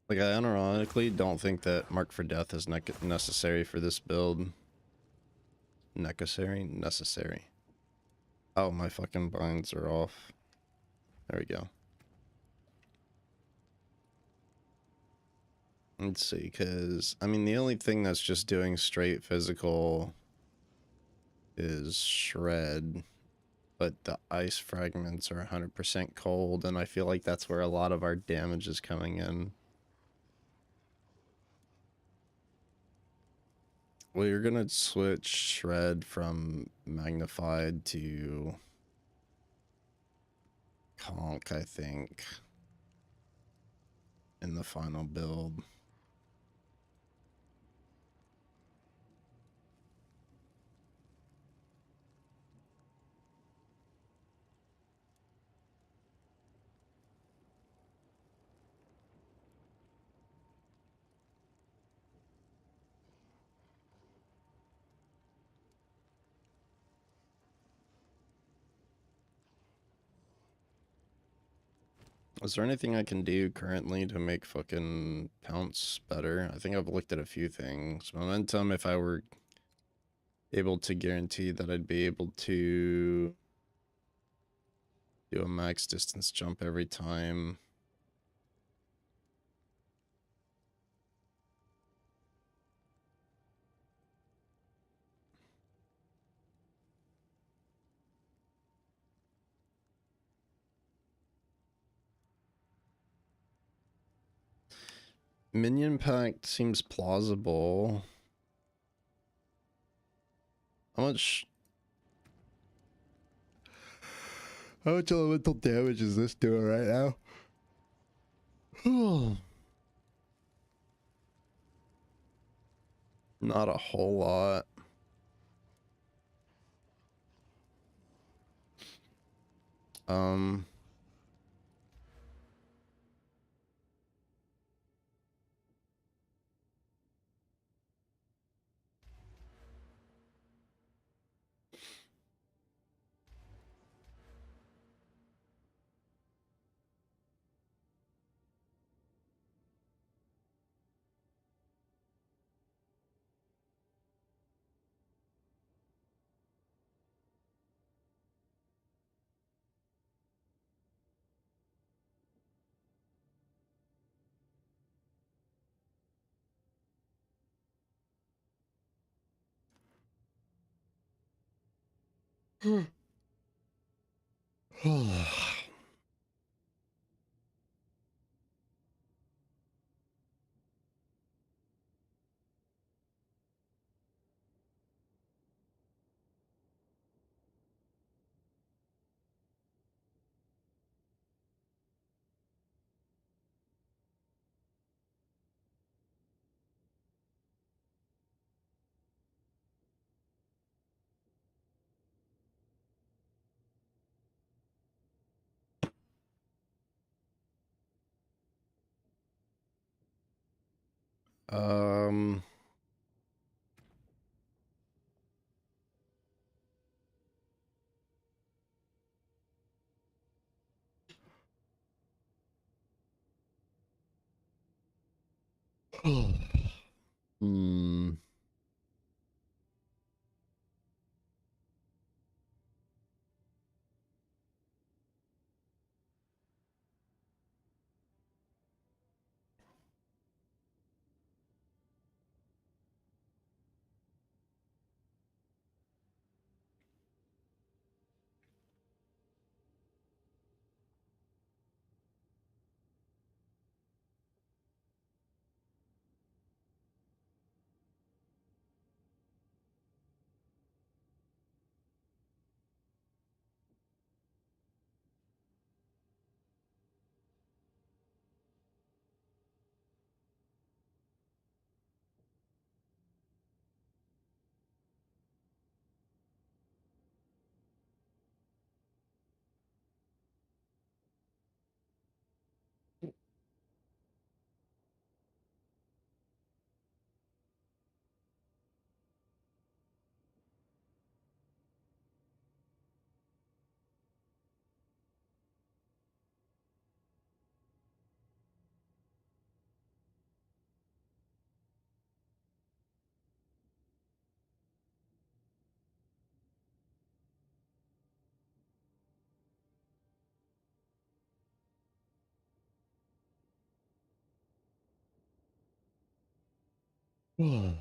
Like, I unironically don't think that Mark for Death is necessary for this build. Necessary. Oh, my fucking blinds are off. There we go. Let's see, because, I mean, the only thing that's just doing straight physical is Shred, but the ice fragments are 100% cold, and I feel like that's where a lot of our damage is coming in. Well, you're gonna switch Shred from Magnified to Conk, I think, in the final build. Is there anything I can do currently to make fucking Pounce better? I think I've looked at a few things. Momentum, if I were able to guarantee that I'd be able to do a max distance jump every time. Minion pact seems plausible. How much elemental damage is this doing right now? Not a whole lot. Um, um, hmm. Mm.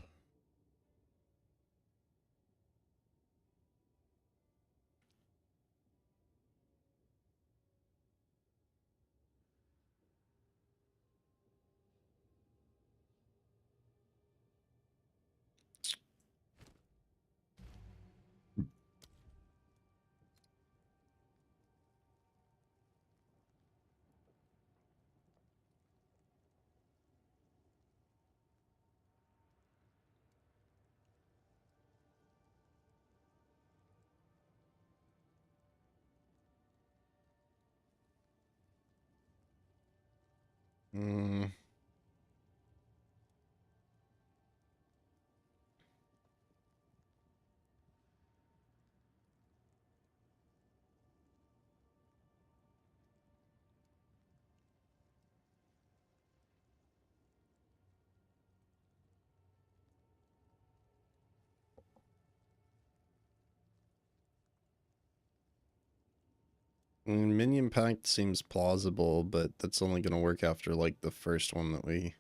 Minion pact seems plausible, but that's only gonna work after like the first one that we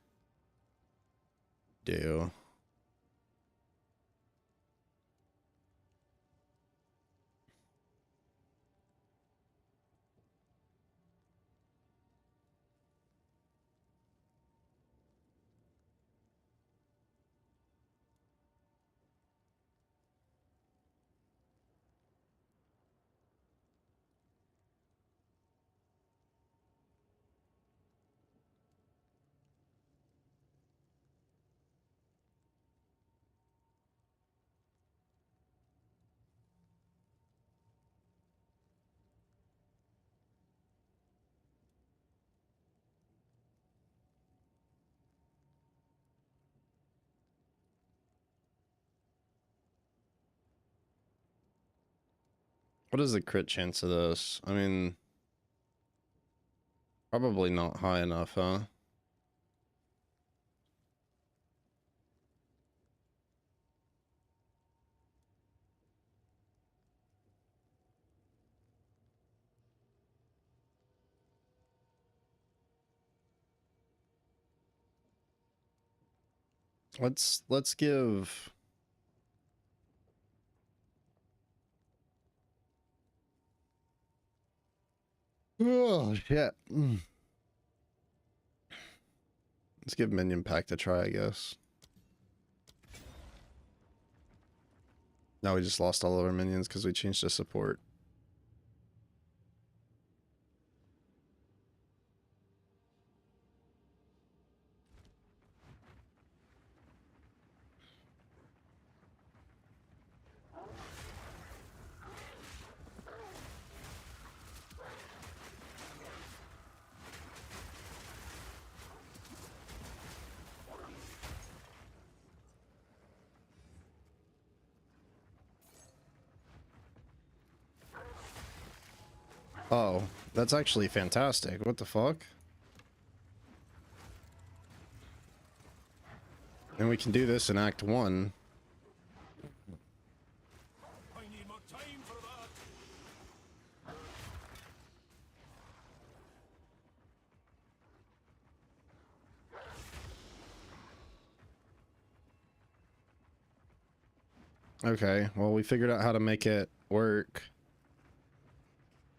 do. What is the crit chance of this? I mean, probably not high enough, huh? Let's give. Oh shit. Let's give Minion Pact a try, I guess. Now we just lost all of our minions because we changed the support. Oh, that's actually fantastic. What the fuck? And we can do this in Act 1. I need more time for that. Okay, well, we figured out how to make it work.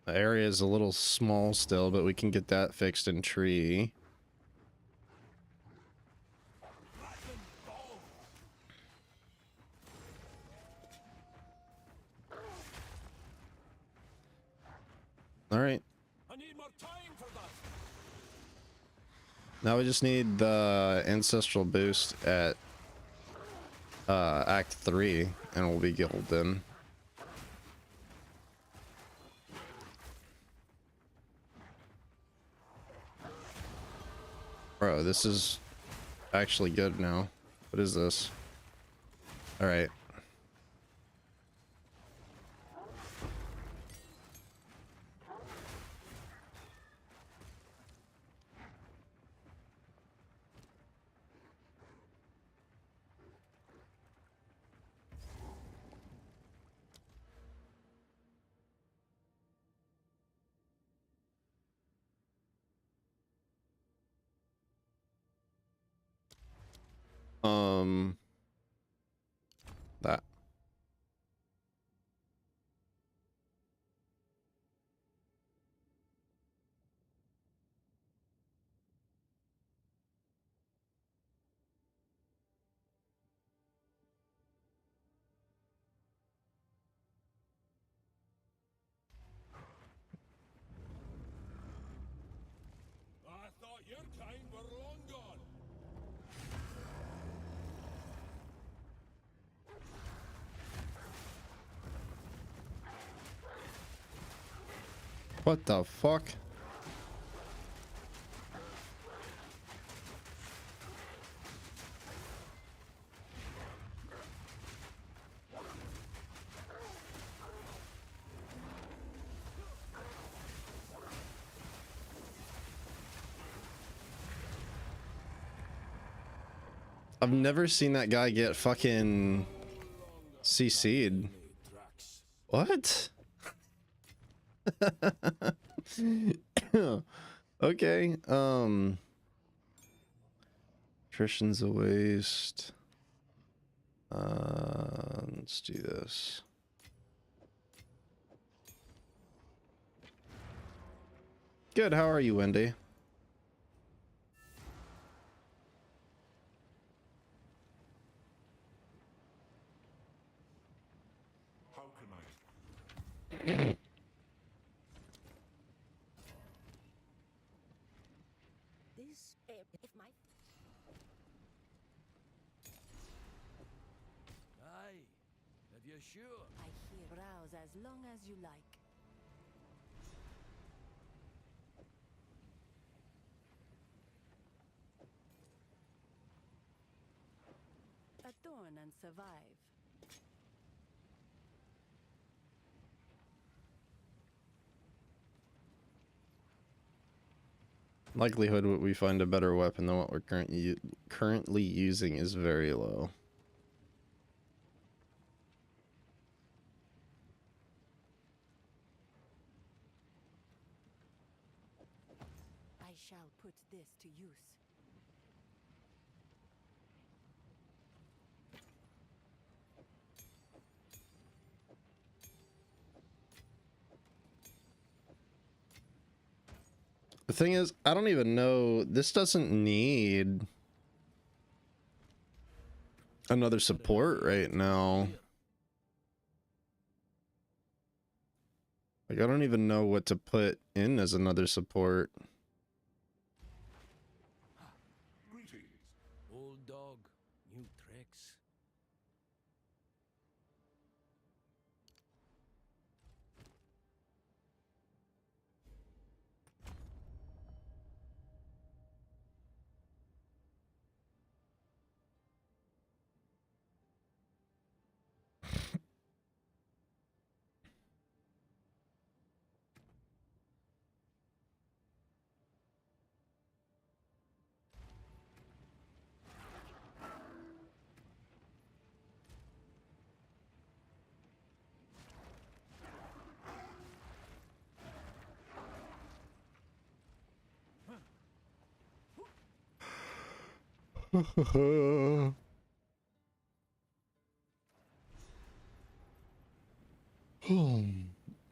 The area is a little small still, but we can get that fixed in tree. All right. I need more time for that. Now we just need the ancestral boost at Act 3, and we'll be golden. Bro, this is actually good now. What is this? All right. That. I thought your kind were long gone. What the fuck? I've never seen that guy get fucking CC'd. What? Okay, attrition's a waste. Let's do this. Good, how are you, Wendy? How can I? This, if my... Aye. Have you sure? I hear browse as long as you like. Adorn and survive. Likelihood that we find a better weapon than what we're currently using is very low. I shall put this to use. The thing is, I don't even know, this doesn't need another support right now. Like, I don't even know what to put in as another support. Greetings. Old dog, new tricks.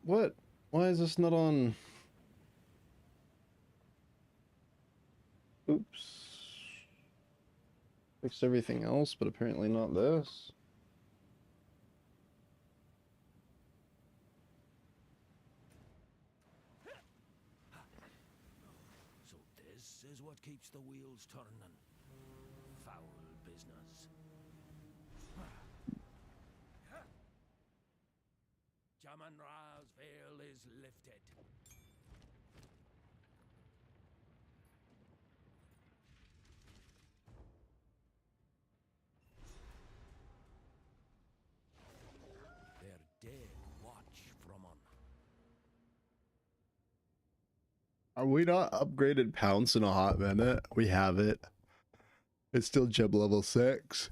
What? Why is this not on? Oops. Fixed everything else, but apparently not this. So this is what keeps the wheels turning. Foul business. Jaman Ra's veil is lifted. Their dead watch from on. Are we not upgraded Pounce in a hot minute? We have it. It's still gem level 6.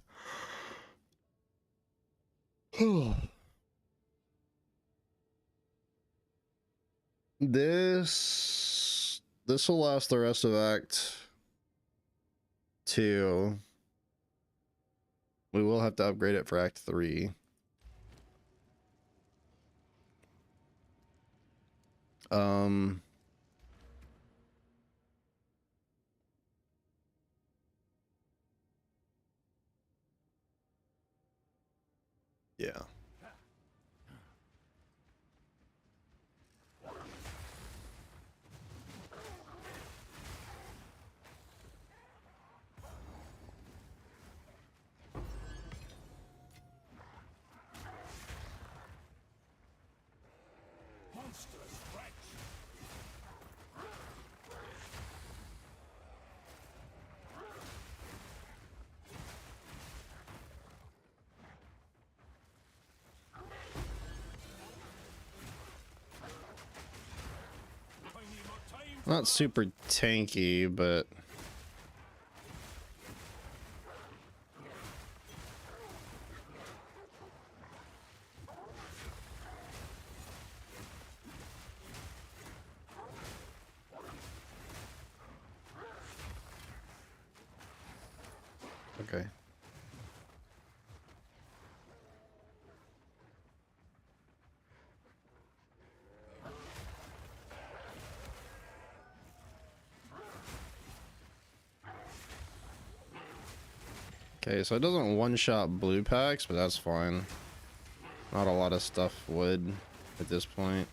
This will last the rest of Act 2. We will have to upgrade it for Act 3. Yeah. Monstrous wretch! I need more time for Not super tanky, but okay. Okay, so it doesn't one-shot blue packs, but that's fine. Not a lot of stuff would at this point.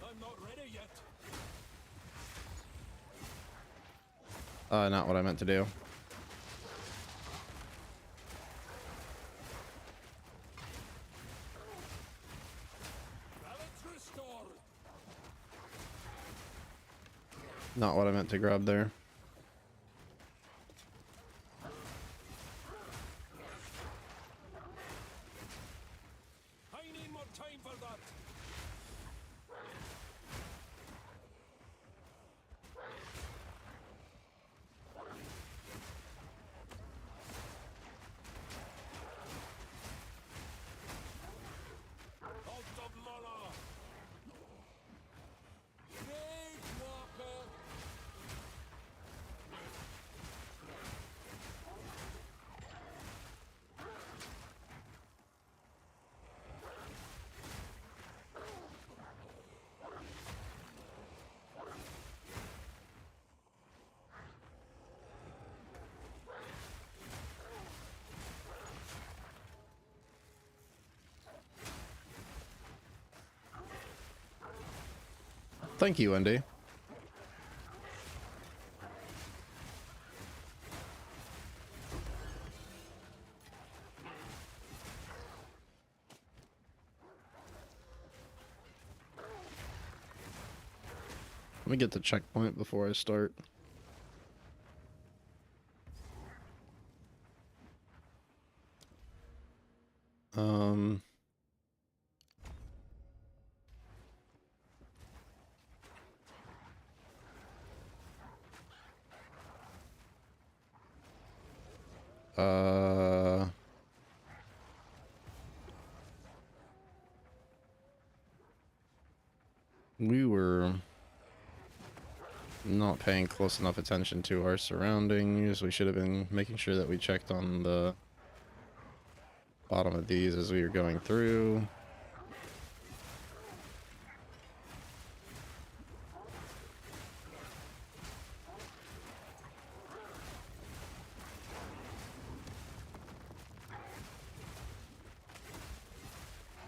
I'm not ready yet. Not what I meant to do. Balance restored. Not what I meant to grab there. I need more time for that. Out of mana. Great Walker. Thank you, Wendy. Let me get the checkpoint before I start. Um... Uh... We were not paying close enough attention to our surroundings. We should have been making sure that we checked on the bottom of these as we were going through.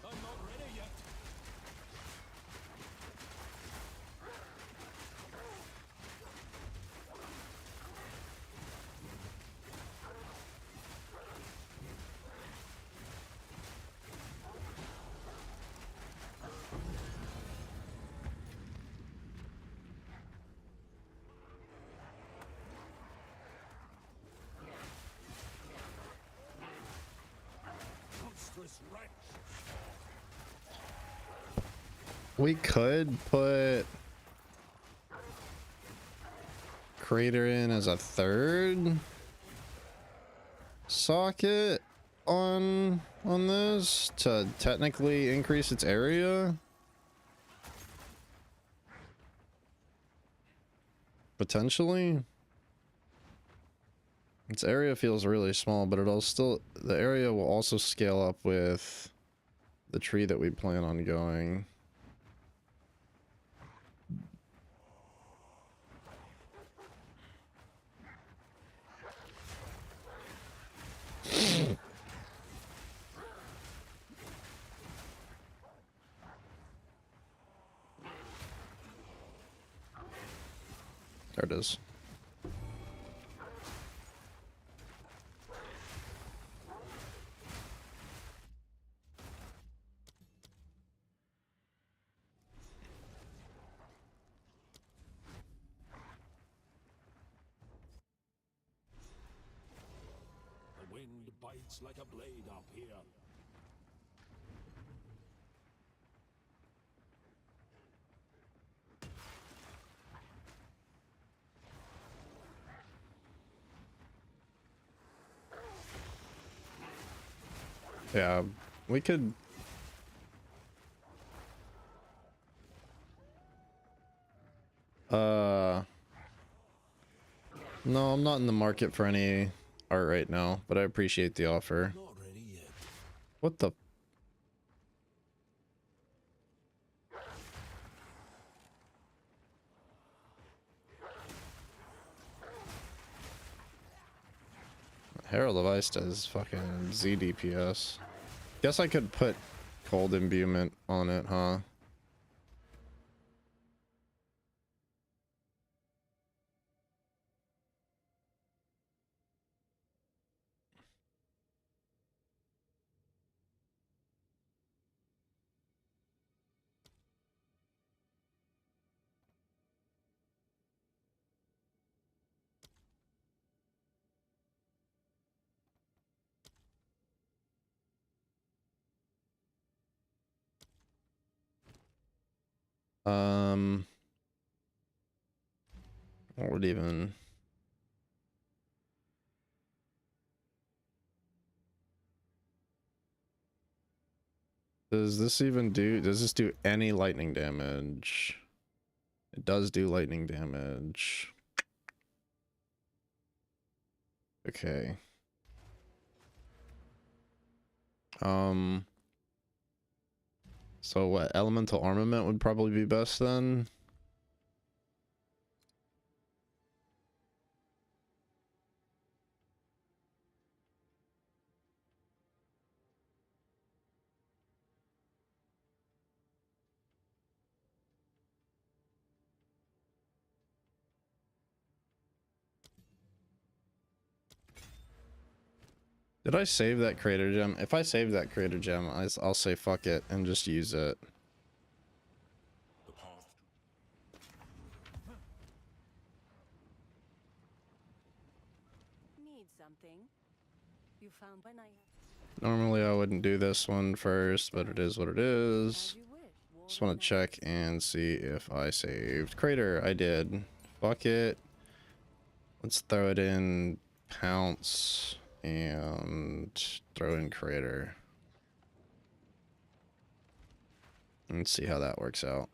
I'm not ready yet. Monstrous wretch. We could put Crater in as a third socket on this to technically increase its area. Potentially. Its area feels really small, but it'll still, the area will also scale up with the tree that we plan on going. There it is. The wind bites like a blade up here. Yeah, we could. No, I'm not in the market for any art right now, but I appreciate the offer. Not ready yet. What the? Herald of Ice does fucking Z DPS. Guess I could put cold imbuement on it, huh? What would even? Does this even do? Does this do any lightning damage? It does do lightning damage. Okay. So what? Elemental armament would probably be best then. Did I save that creator gem? If I save that creator gem, I'll say fuck it and just use it. The path Need something? You found when I Normally I wouldn't do this one first, but it is what it as is. you wish. Just want to check and see if I saved crater. I did. Fuck it. Let's throw it in pounce and throw in crater. Let's see how that works out.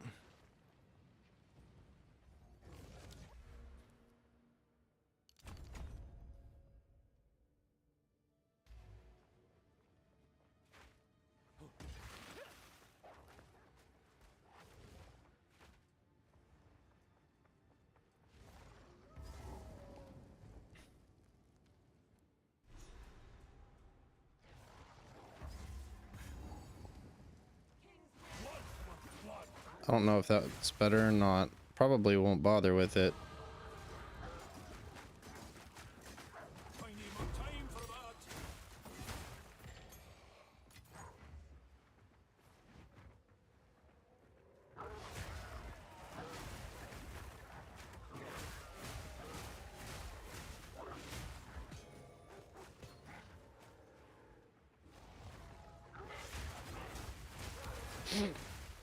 I don't know if that's better or not. Probably won't bother with it. I need more time for that.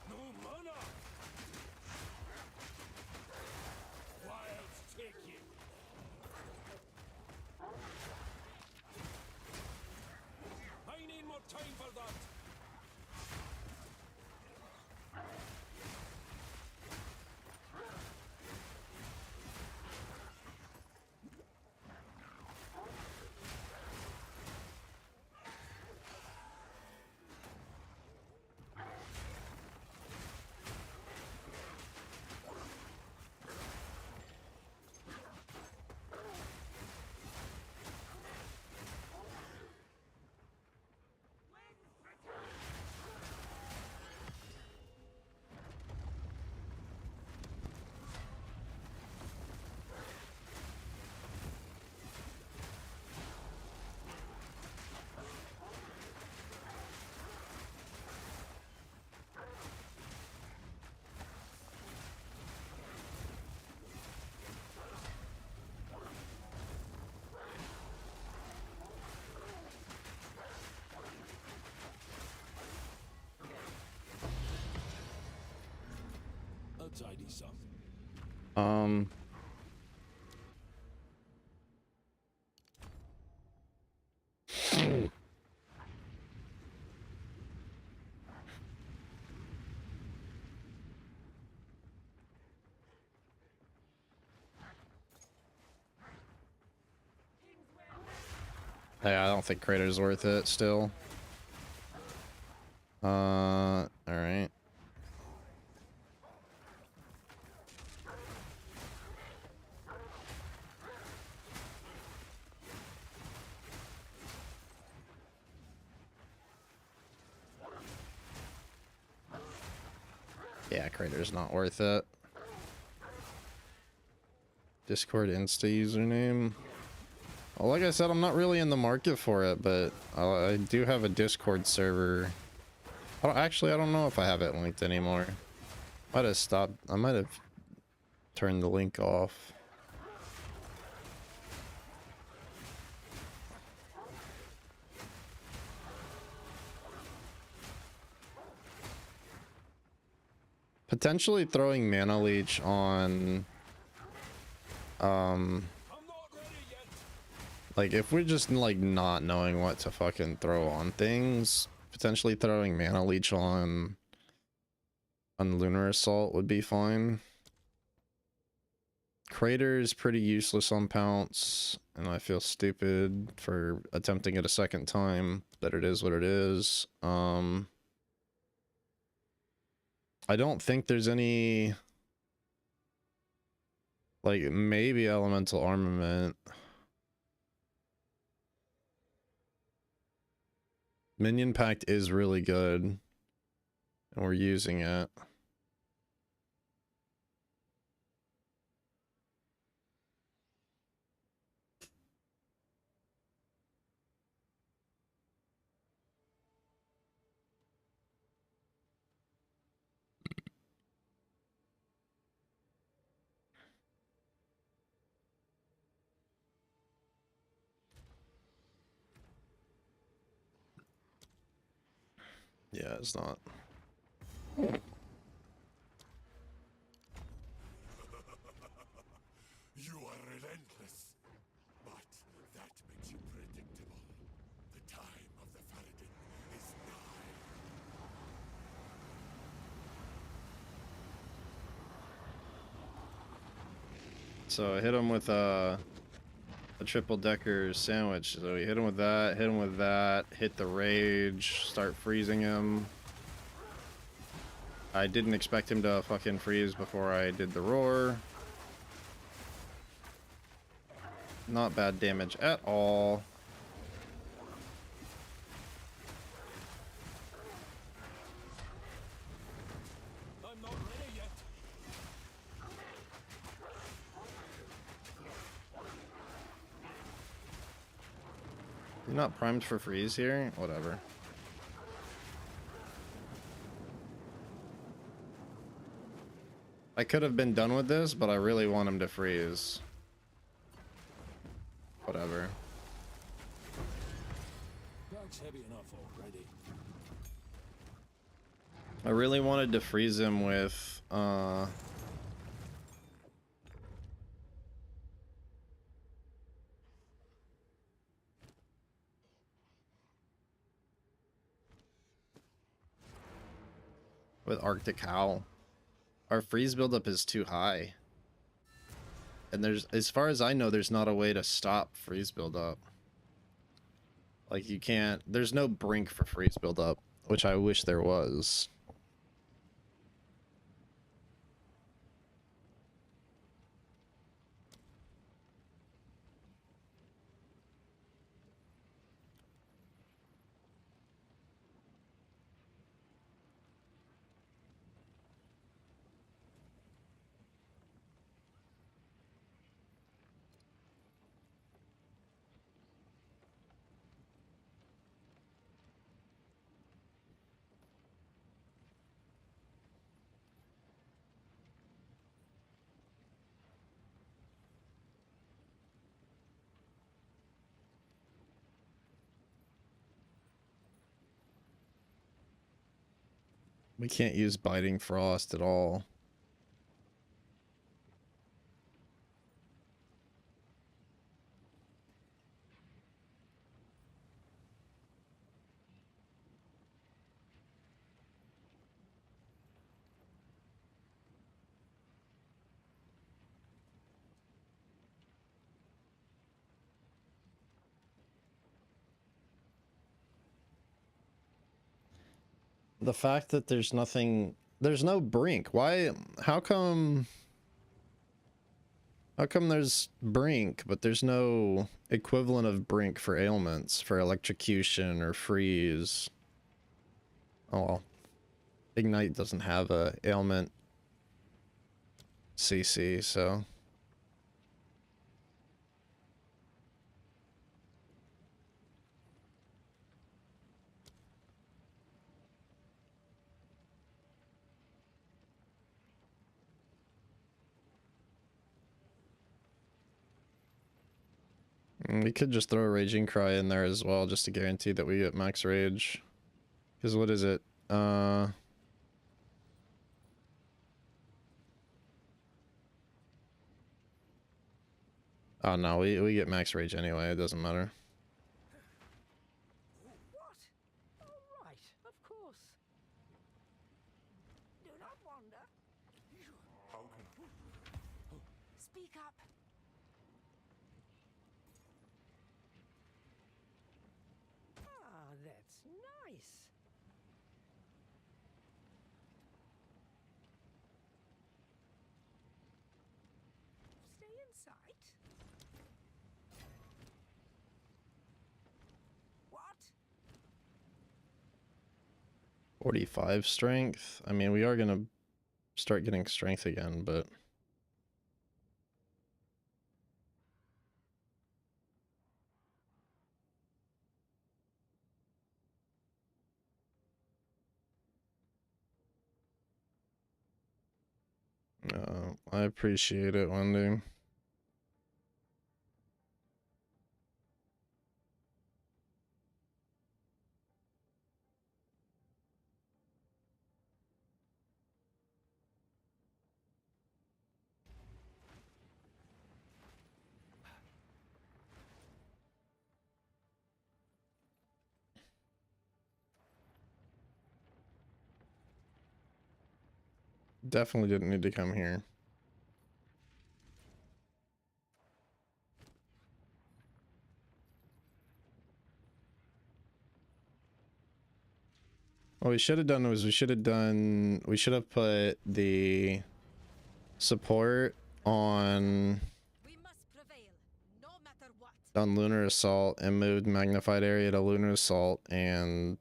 No mana. Why me some. Um. Yeah, I don't think Crater's worth it still. Alright. Yeah, Crater's not worth it. Discord Insta username. Well, like I said, I'm not really in the market for it, but I do have a Discord server. Actually, I don't know if I have it linked anymore. Might have stopped. I might have turned the link off. Potentially throwing Mana Leech on... like, if we're just, like, not knowing what to fucking throw on things, potentially throwing Mana Leech on Lunar Assault would be fine. Crater is pretty useless on Pounce, and I feel stupid for attempting it a second time, but it is what it is. I don't think there's any... like, maybe Elemental Armament. Minion Pact is really good, and we're using it. Yeah, it's not. You are relentless, but that makes you predictable. The time of the Faradin is nigh. So I hit him with a triple decker sandwich. So we hit him with that, hit the rage, start freezing him. I didn't expect him to fucking freeze before I did the roar. Not bad damage at all. I'm not ready yet. You're not primed for freeze here? Whatever. I could have been done with this, but I really want him to freeze. Whatever. Bag's heavy enough already. I really wanted to freeze him with, with Arctic Howl. Our freeze buildup is too high. And there's, as far as I know, there's not a way to stop freeze buildup. Like, you can't, there's no brink for freeze buildup, which I wish there was. We can't use Biting Frost at all. the fact that there's nothing, there's no brink. Why? How come? How come there's brink, but there's no equivalent of brink for ailments, for electrocution or freeze? Oh well. Ignite doesn't have a ailment CC, so. We could just throw a Raging Cry in there as well, just to guarantee that we get max rage. Because what is it? Oh no, we get max rage anyway, it doesn't matter. What? All right, of course. Do not wander. How can Speak up. Ah, that's nice. Stay in sight. What? 45 strength. I mean, we are gonna start getting strength again, but I appreciate it, Wendy. Definitely didn't need to come here. What we should have done was we should have put the support on We must prevail, no matter what. Lunar Assault and moved Magnified Area to Lunar Assault. And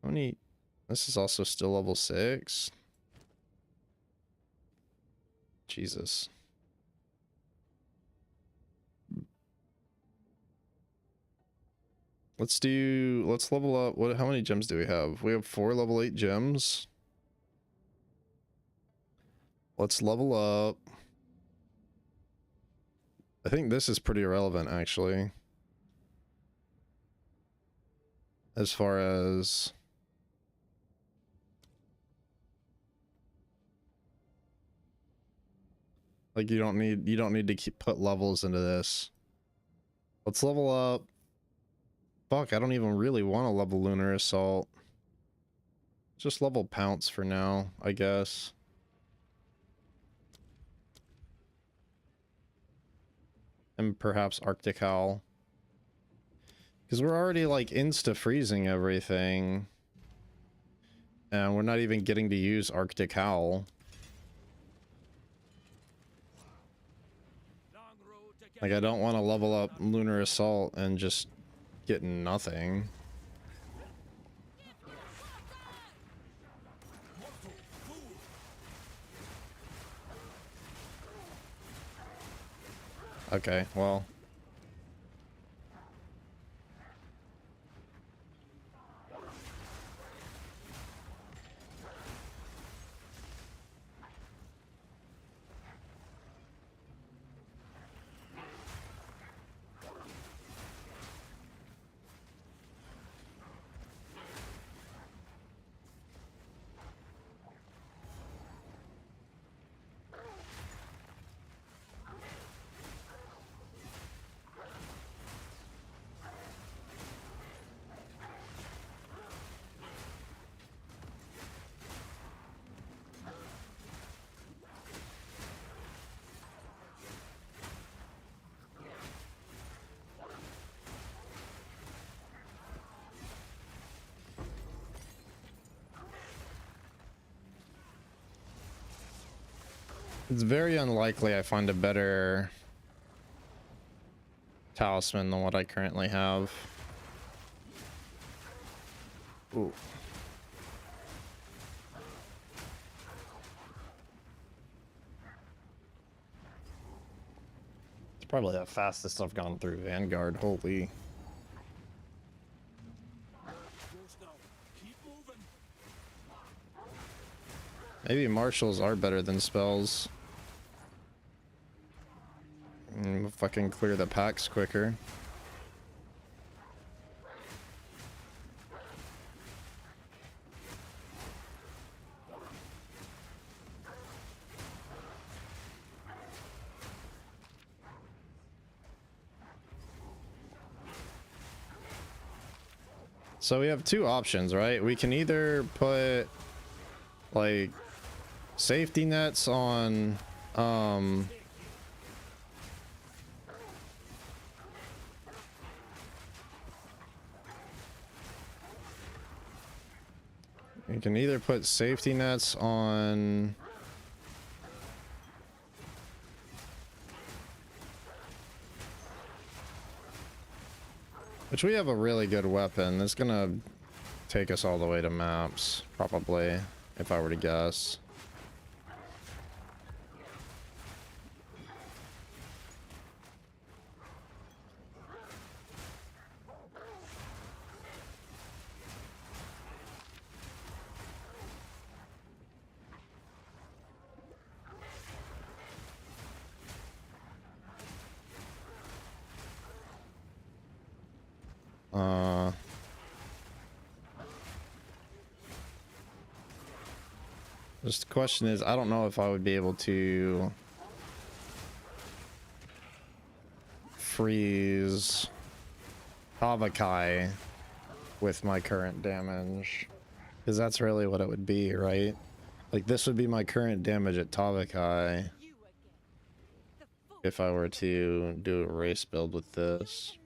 how many? This is also still level 6. Jesus. Let's level up. How many gems do we have? We have 4 level 8 gems. Let's level up. I think this is pretty irrelevant, actually. As far as like you don't need to put levels into this. Let's level up. Fuck, I don't even really want to level Lunar Assault. Just level Pounce for now, I guess. And perhaps Arctic Howl. Because we're already like insta-freezing everything. And we're not even getting to use Arctic Howl. Like, I don't want to level up Lunar Assault and just get nothing. Okay, well. It's very unlikely I find a better talisman than what I currently have. Ooh. It's probably the fastest I've gone through Vanguard. Holy. Maybe martials are better than spells. Fucking clear the packs quicker. So we have two options, right? We can either put like safety nets on we can either put safety nets on which we have a really good weapon. It's gonna take us all the way to maps, probably, if I were to guess. Just the question is, I don't know if I would be able to freeze Havakai with my current damage, because that's really what it would be, right? Like this would be my current damage at Tavakai if I were to do a race build with this.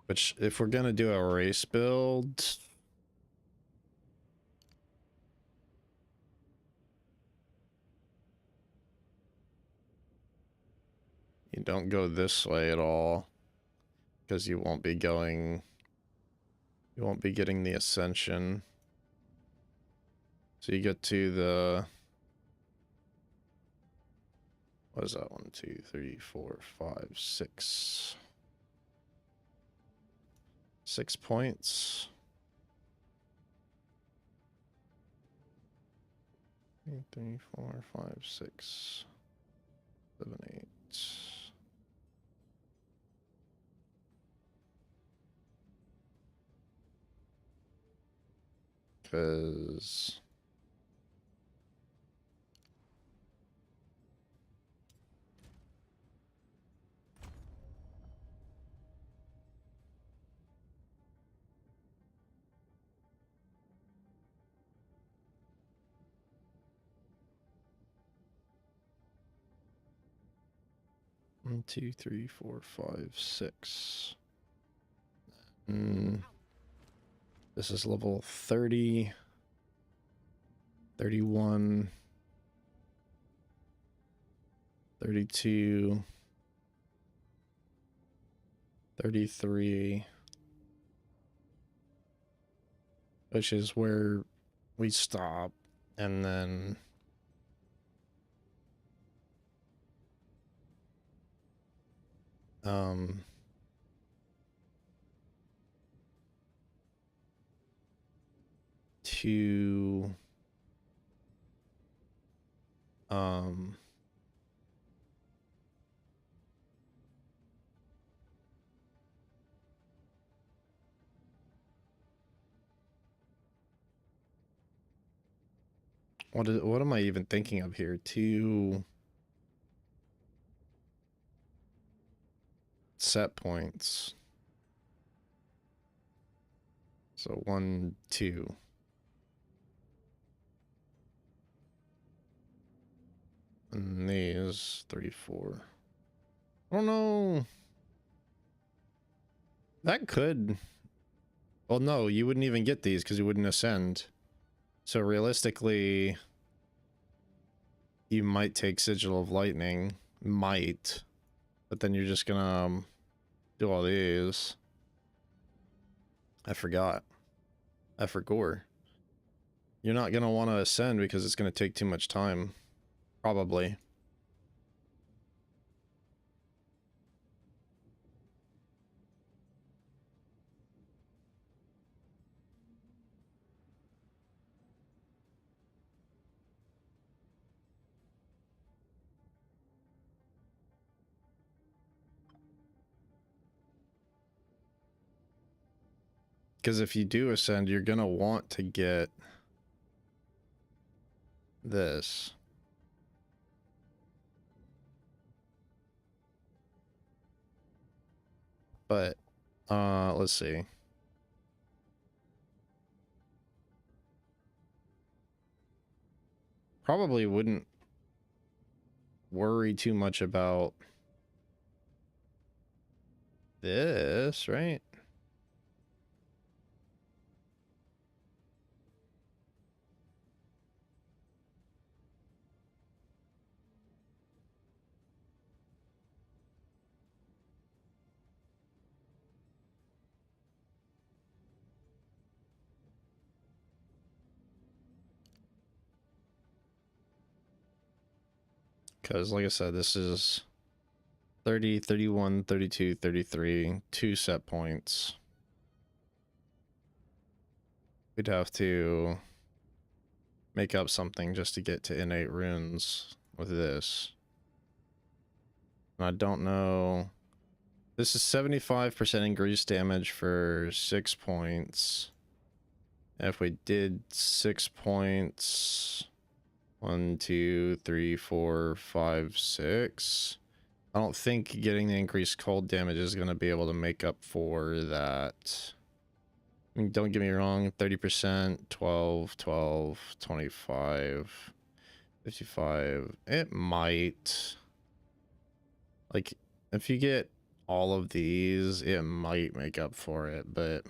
Which, if we're gonna do a race build, you don't go this way at all, because you won't be getting the ascension. So you get to the, what is that? 1, 2, 3, 4, 5, 6. 6 points. 3, 4, 5, 6, 7, 8. Because 1, 2, 3, 4, 5, 6. This is level 30, 31, 32, 33, which is where we stop, and then to what am I even thinking of here? To set points. So 1, 2. And these 3, 4. I don't know. That could. Well, no, you wouldn't even get these because you wouldn't ascend. So realistically, you might take Sigil of Lightning, might, but then you're just gonna do all these. I forgot. I forgot. You're not gonna want to ascend because it's gonna take too much time. Probably. Because if you do ascend, you're gonna want to get this. But, let's see. Probably wouldn't worry too much about this, right? Because, like I said, this is 30, 31, 32, 33, 2 set points. We'd have to make up something just to get to innate runes with this. And I don't know. This is 75% increased damage for 6 points. And if we did 6 points, 1, 2, 3, 4, 5, 6. I don't think getting the increased cold damage is going to be able to make up for that. I mean, don't get me wrong, 30%, 12, 12, 25, 55. It might. Like, if you get all of these, it might make up for it, but...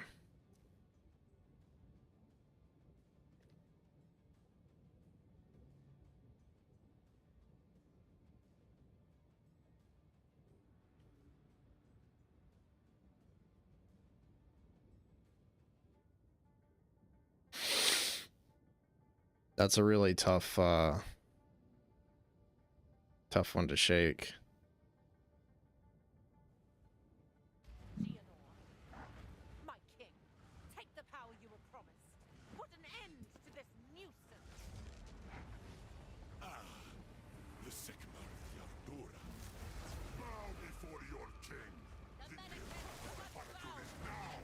That's a really tough, tough one to shake. My king, take the power you were promised. Put an end to this nuisance. The Sigmar of Yardura. Bow before your king. The Medicaid must bow. Now!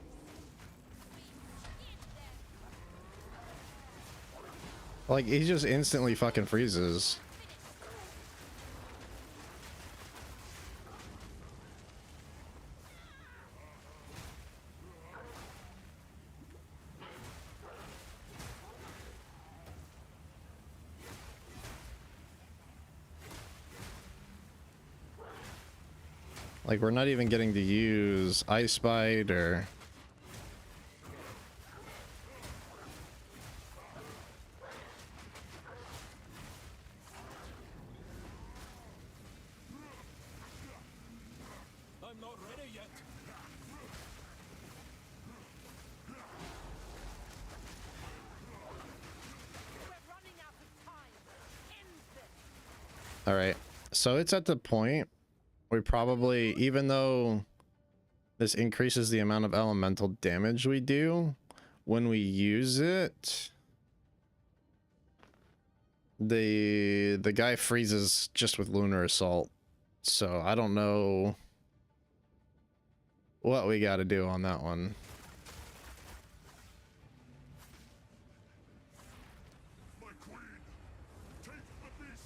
Like, he just instantly fucking freezes. Like, we're not even getting to use Ice Bite or... I'm not ready yet. We're running out of time. End this. Alright, so it's at the point we probably, even though this increases the amount of elemental damage we do, when we use it, the guy freezes just with Lunar Assault. So I don't know what we got to do on that one. My queen, take the beast.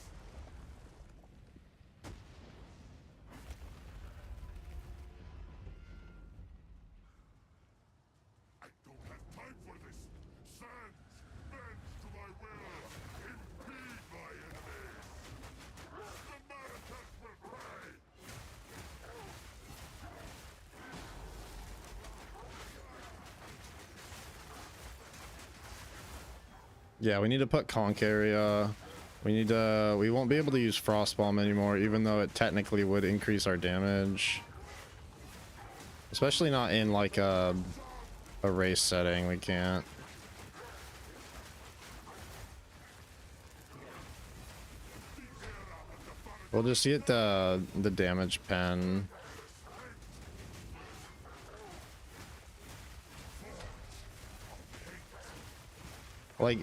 I don't have time for this. Sands, bend to my will. Impede my enemies. The Marathon will pray. Yeah, we need to put conk area. We need to. We won't be able to use frost bomb anymore, even though it technically would increase our damage. Especially not in like a race setting. We can't. We'll just get the damage pen. Like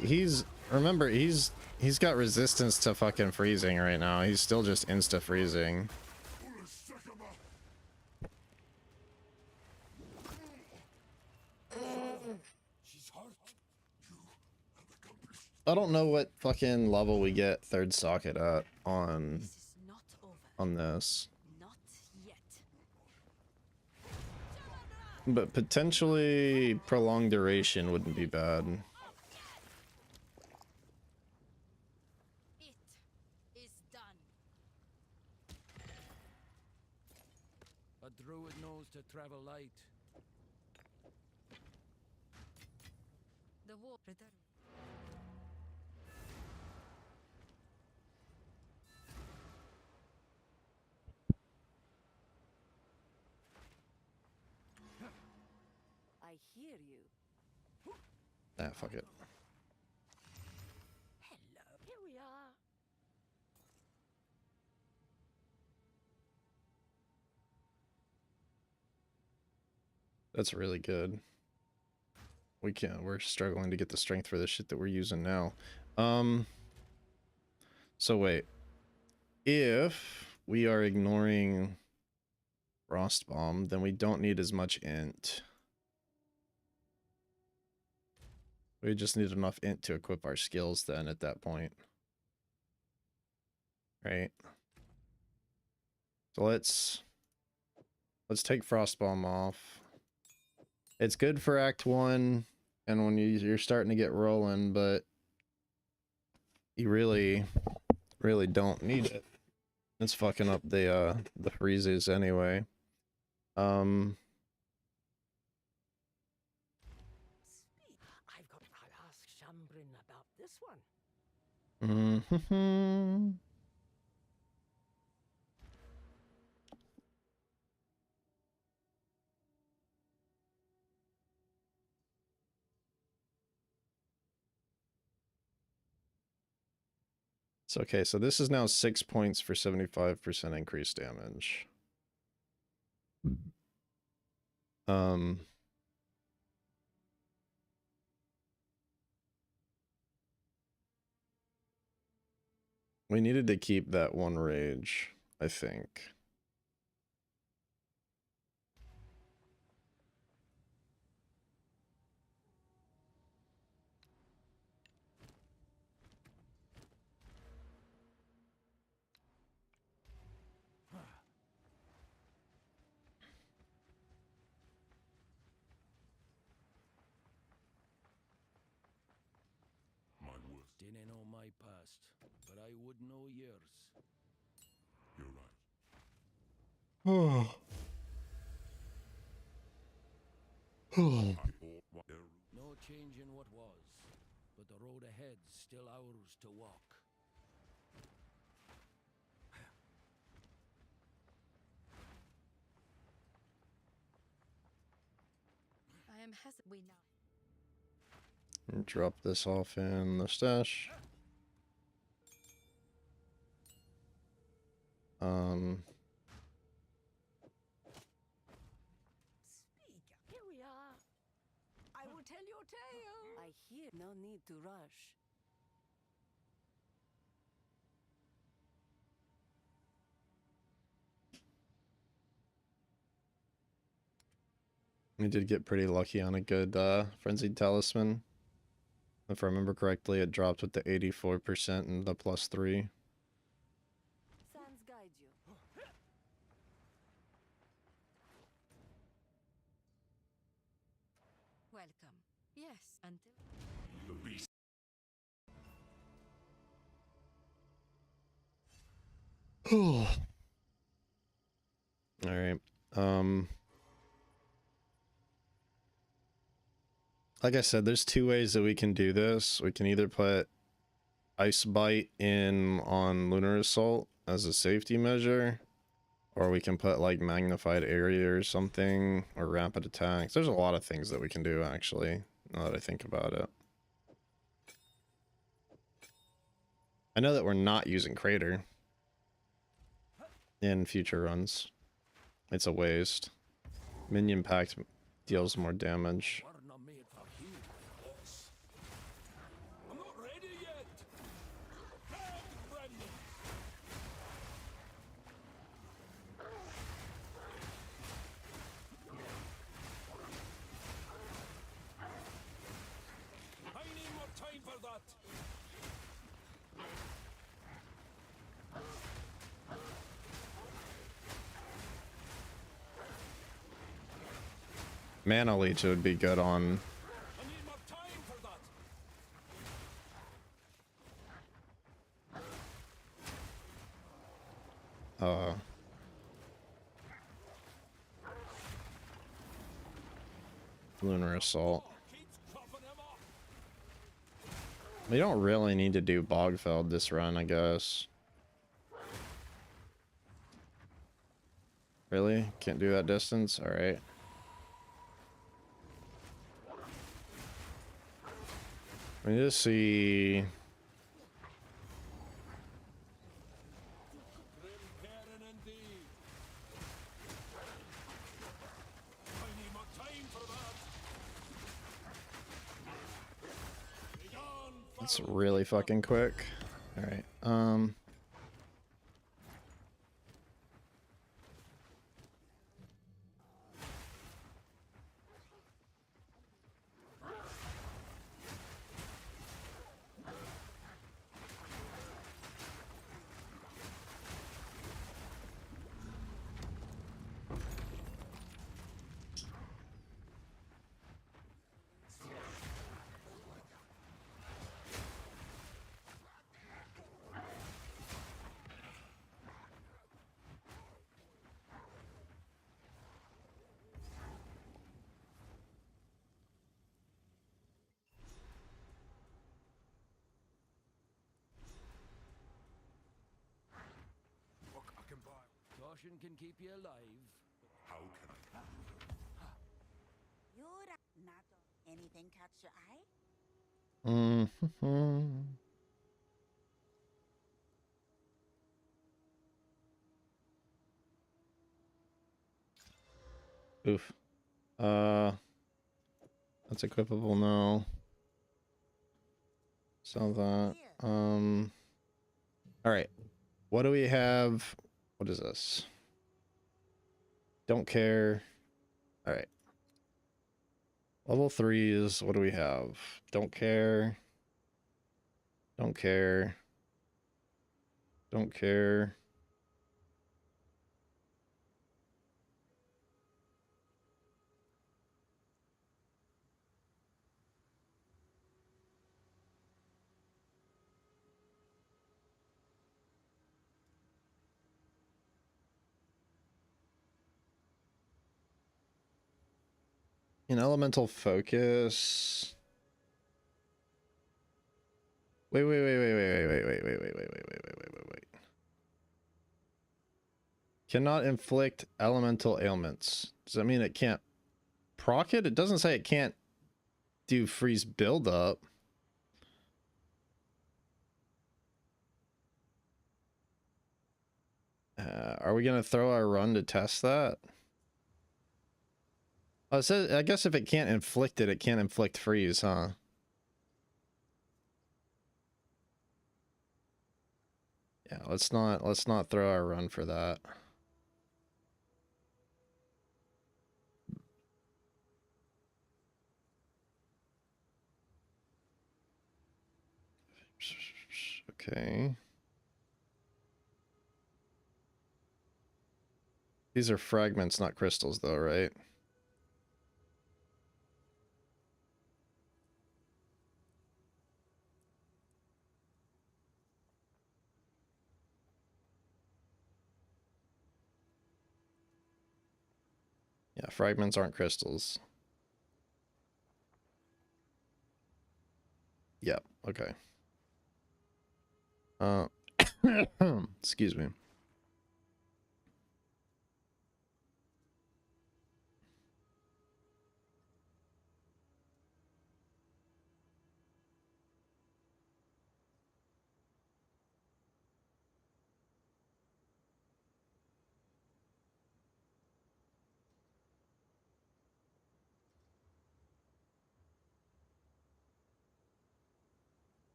remember he's got resistance to fucking freezing right now. He's still just insta freezing. I don't know what fucking level we get third socket at on This is not over. this. Not yet. But potentially prolonged duration wouldn't be bad. It is done. A druid knows to travel light. The war. I hear you. Ah, fuck it. Hello. Here we are. That's really good. We're struggling to get the strength for the shit that we're using now. So wait. If we are ignoring Frost Bomb, then we don't need as much int. We just need enough int to equip our skills then at that point. Right? So let's take Frost Bomb off. It's good for Act 1 and when you're starting to get rolling, but you really don't need it. It's fucking up the freezes anyway. Speak. I'll ask Shambrin about this one. Mm-hmm. It's okay, so this is now 6 points for 75% increased damage. We needed to keep that one rage, I think. My worth. Didn't know my past, but I would know yours. You're right. Oh. I bought what there. No change in what was, but the road ahead's still ours to walk. I am hesitant. We know. Drop this off in the stash. Speak. Here we are. I will tell your tale. I hear. No need to rush. We did get pretty lucky on a good Frenzied Talisman. If I remember correctly, it dropped with the 84% and the +3. Sands guide you. Welcome. Yes. Until. The beast. All right. Like I said, there's two ways that we can do this. We can either put Ice Bite in on Lunar Assault as a safety measure, or we can put like Magnified Area or something, or Rapid Attacks. There's a lot of things that we can do, actually, now that I think about it. I know that we're not using Crater in future runs. It's a waste. Minion Pact deals more damage. We're not made for healing like this. I'm not ready yet. Dead remnants. I need more time for that. Mana Leech would be good on. I need more time for that. Lunar Assault. Keeps cropping him up. We don't really need to do Bogfeld this run, I guess. Really? Can't do that distance? Alright. We need to see... Grim Perrin indeed. I need more time for that. Begone, That's really fucking quick. Alright, Look, I can buy. Caution can keep you alive. How can I? You're not anything catch your eye? Oof. That's equipable now. So that, alright. What do we have? What is this? Don't care. Alright. Level 3s, what do we have? Don't care. Don't care. Don't care. In elemental focus. Wait. Cannot inflict elemental ailments. Does that mean it can't proc it? It doesn't say it can't do freeze buildup. Are we gonna throw our run to test that? Oh, it says, I guess if it can't inflict it, it can't inflict freeze, huh? Yeah, let's not throw our run for that. Okay. These are fragments, not crystals, though, right? Yeah, fragments aren't crystals. Okay. Excuse me.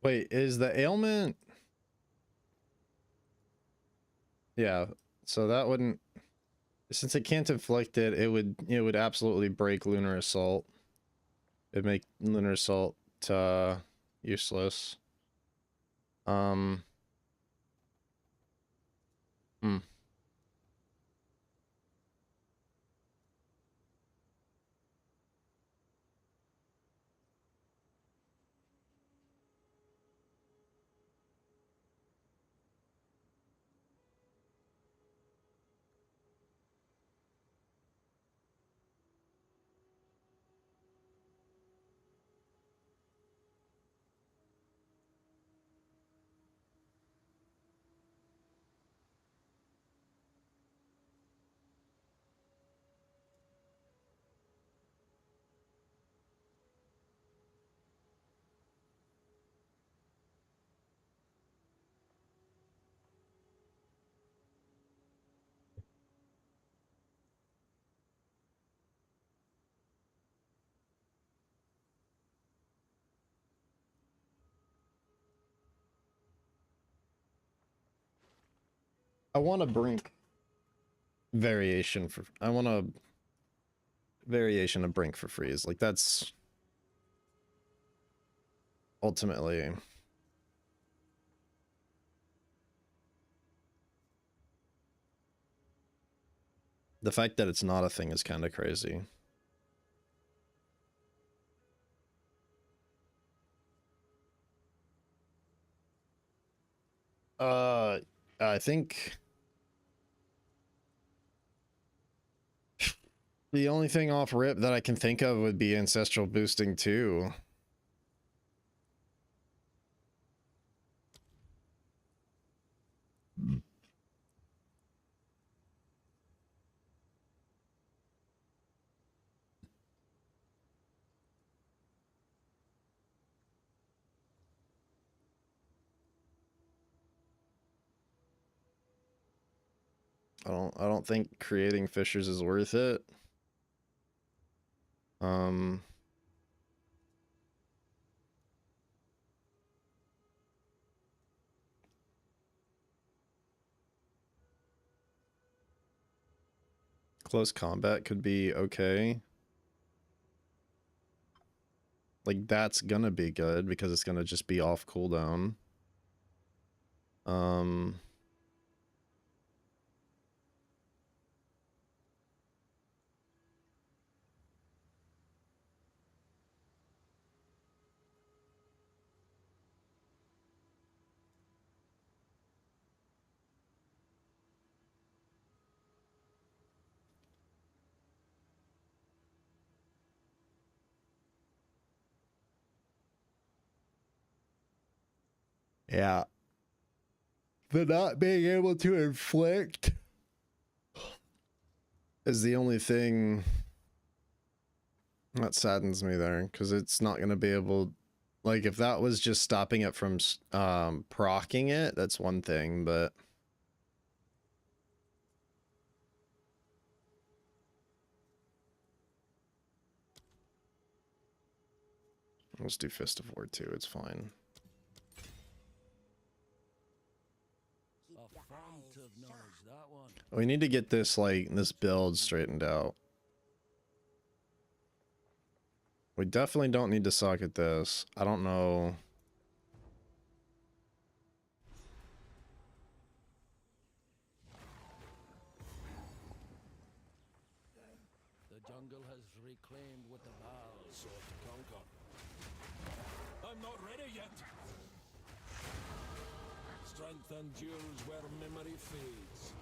Wait, is the ailment? Yeah, so that wouldn't, since it can't inflict it, it would absolutely break Lunar Assault. It'd make Lunar Assault useless. Um hmm. I want a Brink variation for, I want a variation of Brink for freeze. Like, that's ultimately the fact that it's not a thing is kind of crazy. I think the only thing off rip that I can think of would be ancestral boosting too. I don't think creating fissures is worth it. Um Close combat could be okay. Like, that's gonna be good because it's gonna just be off cooldown. Um Yeah. The not being able to inflict is the only thing that saddens me there, because it's not going to be able, like, if that was just stopping it from procking it, that's one thing, but let's do Fist of War 2, it's fine. Keep A your font eyes of knowledge, sharp. that one. We need to get this, like, this build straightened out. We definitely don't need to socket this. I don't know. The jungle has reclaimed what the Baal sought to conquer. I'm not ready yet. Strength endures where memory fades.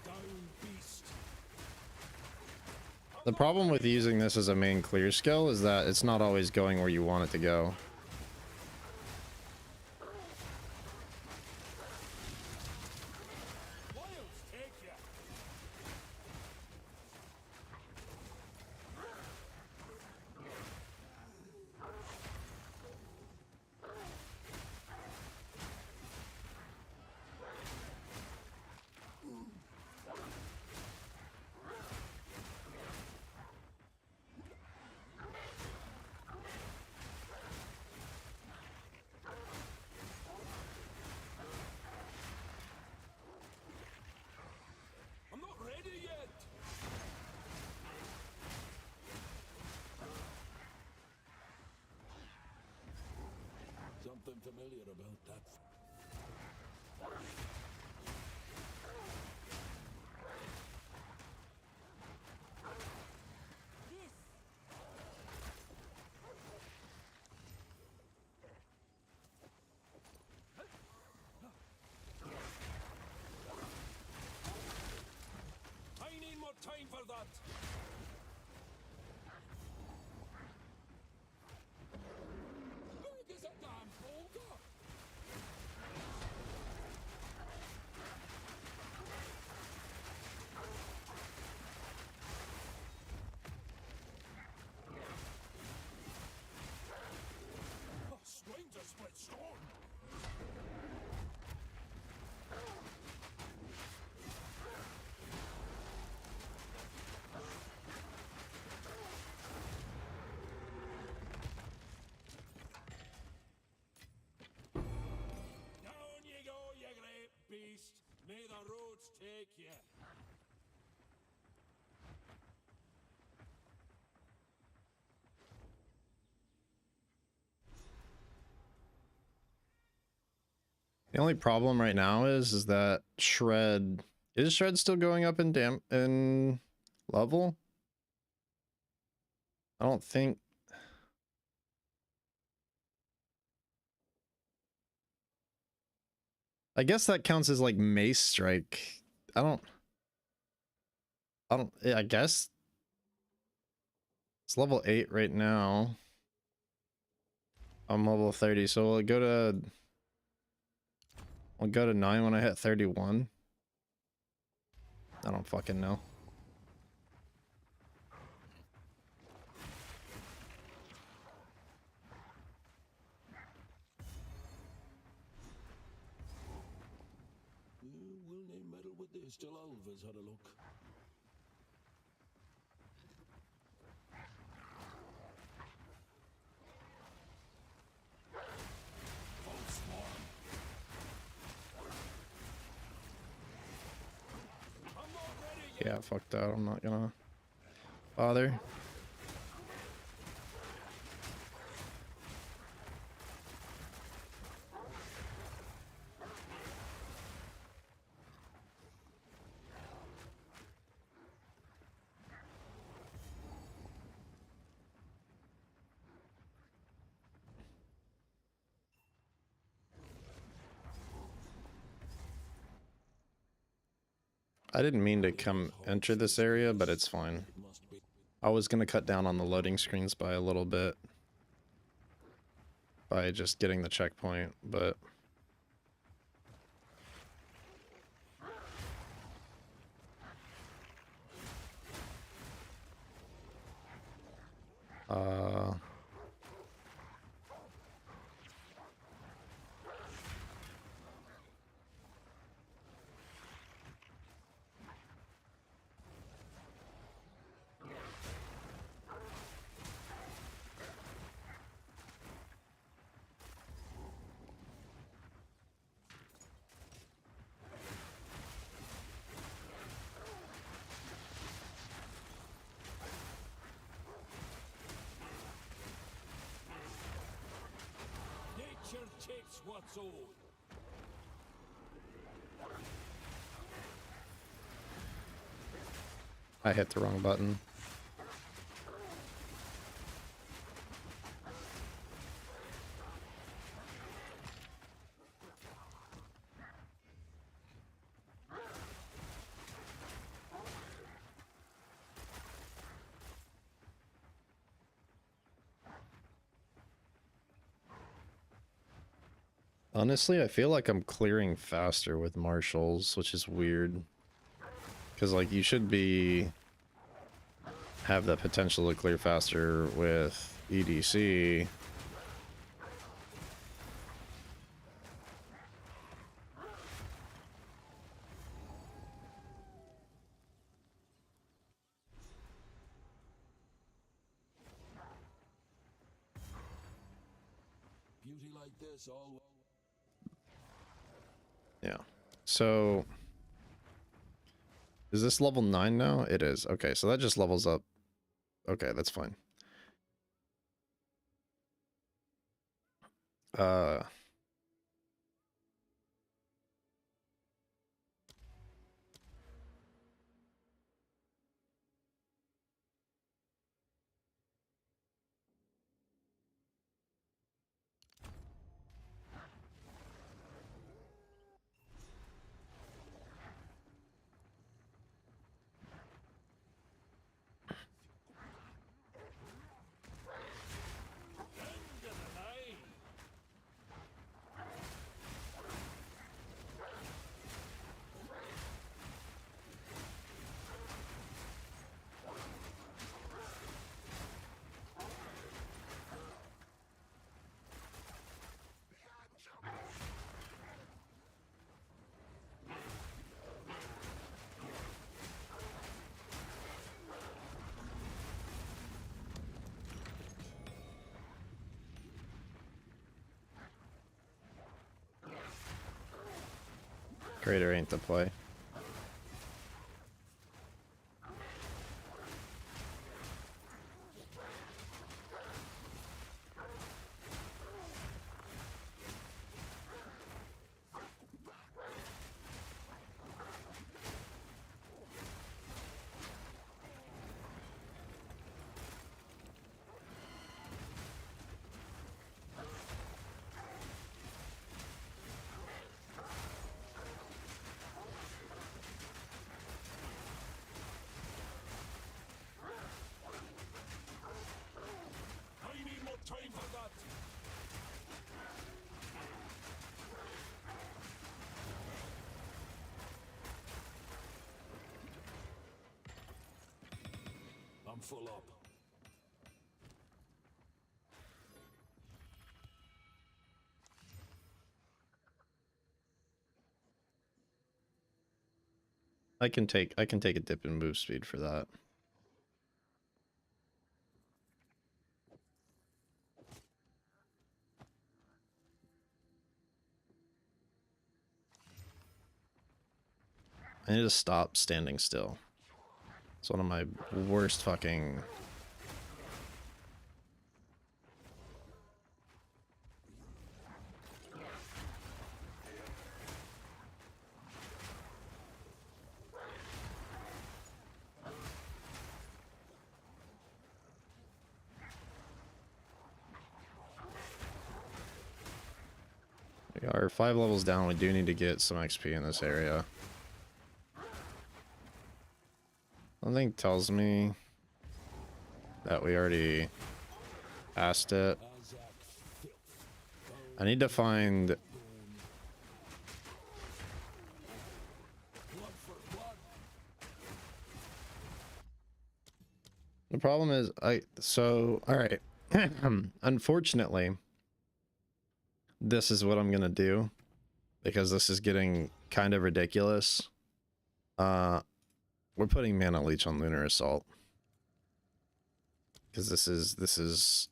Down, beast. The problem with using this as a main clear skill is that it's not always going where you want it to go. Wilds take ya. I'm not ready yet. Something familiar about that. This I need more time for that. Big as a damn boulder. Oh, stranger split stone. Down you go, you great beast. May the roads take you. The only problem right now is that Shred, is Shred still going up in level? I don't think. I guess that counts as like Mace Strike. I don't, yeah, I guess it's level 8 right now. I'm level 30, so we'll go to 9 when I hit 31. I don't fucking know. We'll name meddle with this till Alva's had a look. Full swarm. I'm not ready yet. Yeah, fuck that. I'm not gonna bother. I didn't mean to come enter this area, but it's fine. It must be. I was gonna cut down on the loading screens by a little bit by just getting the checkpoint, but Nature takes what's old. I hit the wrong button. Honestly, I feel like I'm clearing faster with marshals, which is weird. Because, like, you should have the potential to clear faster with EDC. Beauty like this all. Yeah. So, is this level 9 now? It is. Okay, so that just levels up. Okay, that's fine. End of the line. Greater ain't the play. I need more time for that. I'm full up. I can take a dip in move speed for that. I need to stop standing still. It's one of my worst fucking... We are 5 levels down. We do need to get some XP in this area. Something tells me that we already asked it. I need to find... Blood for blood. The problem is, all right. Unfortunately, this is what I'm gonna do because this is getting kind of ridiculous. We're putting Mana Leech on Lunar Assault because this is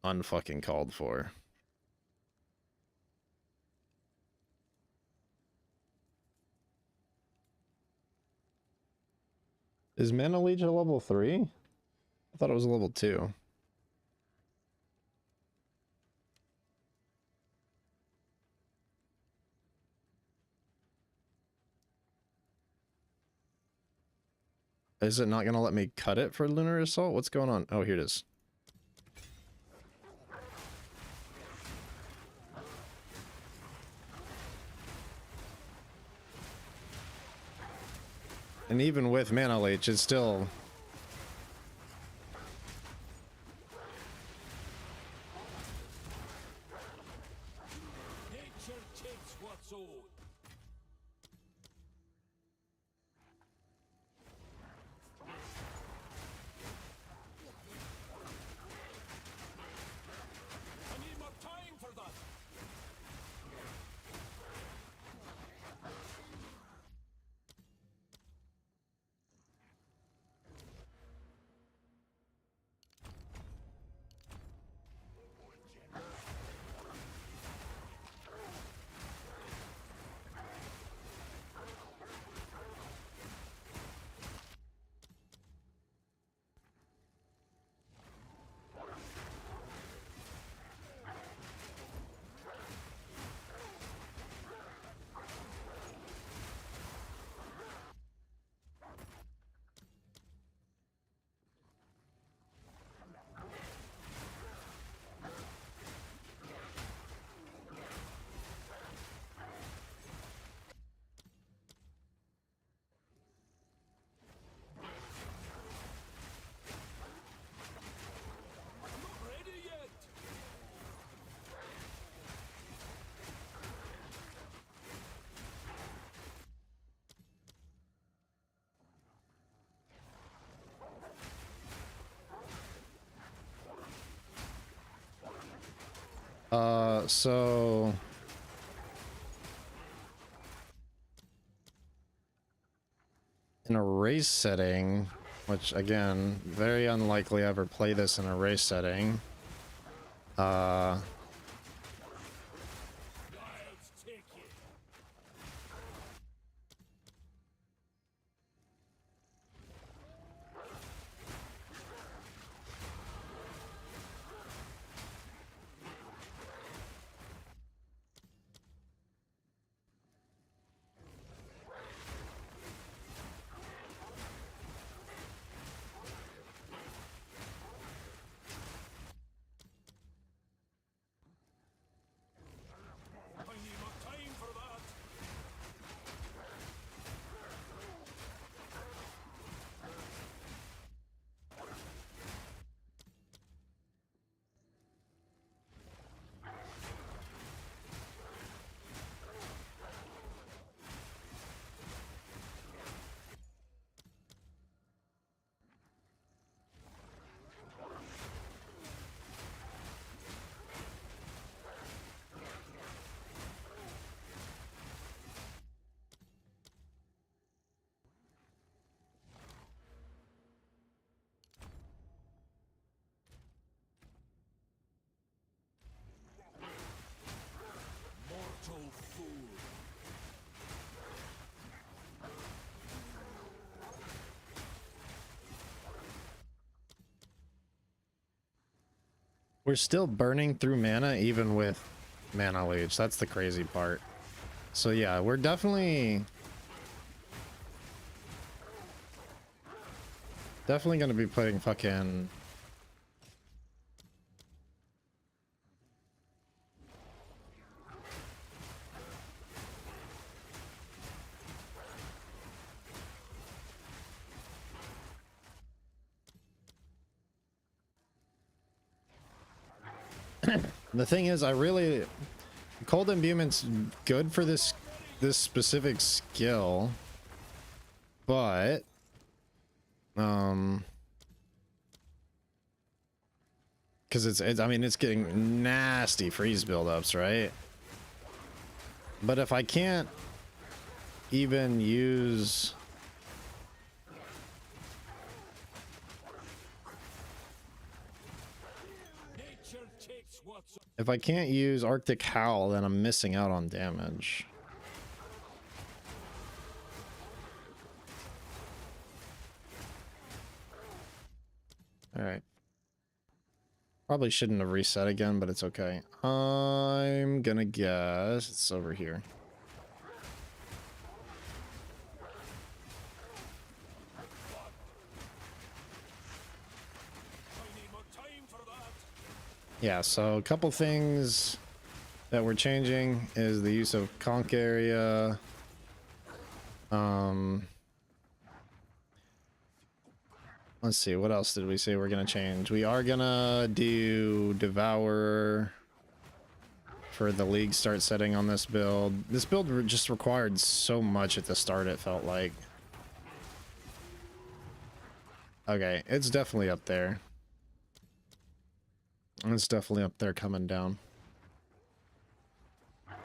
unfucking called for. Is Mana Leech a level 3? I thought it was a level 2. Is it not going to let me cut it for Lunar Assault? What's going on? Oh, here it is. And even with Mana Leech, it's still... Nature takes what's owed. I need more time for that. Not ready yet. So... in a race setting, which again, very unlikely I ever play this in a race setting. I'll take it. I need more time for that. Mortal fool. we're still burning through mana even with Mana Leech. That's the crazy part. So yeah, we're definitely gonna be putting fucking... The thing is, I really cold imbuement's good for this specific skill, but because it's I mean it's getting nasty freeze buildups, right? But if I can't even use Nature takes what's if I can't use Arctic Howl, then I'm missing out on damage. All right. Probably shouldn't have reset again, but it's okay. I'm gonna guess it's over here. I need more time for that. Yeah, so a couple things that we're changing is the use of conch area. Let's see, what else did we say we're gonna change? We are gonna do Devourer for the league start setting on this build. This build just required so much at the start, it felt like. Okay, it's definitely up there. It's definitely up there coming down. I'm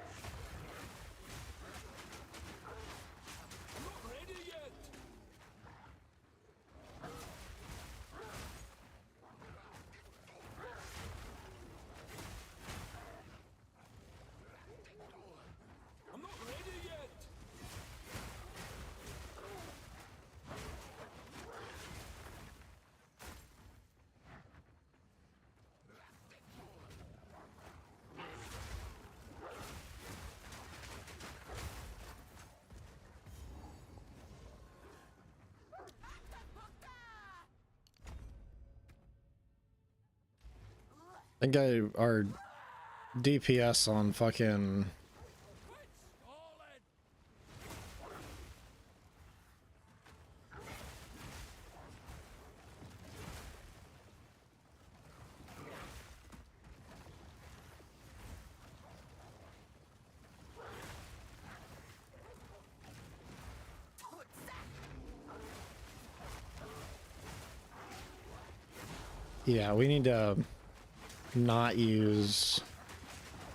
not ready yet. I'm not ready yet. I think our DPS on fucking All in. yeah, we need to not use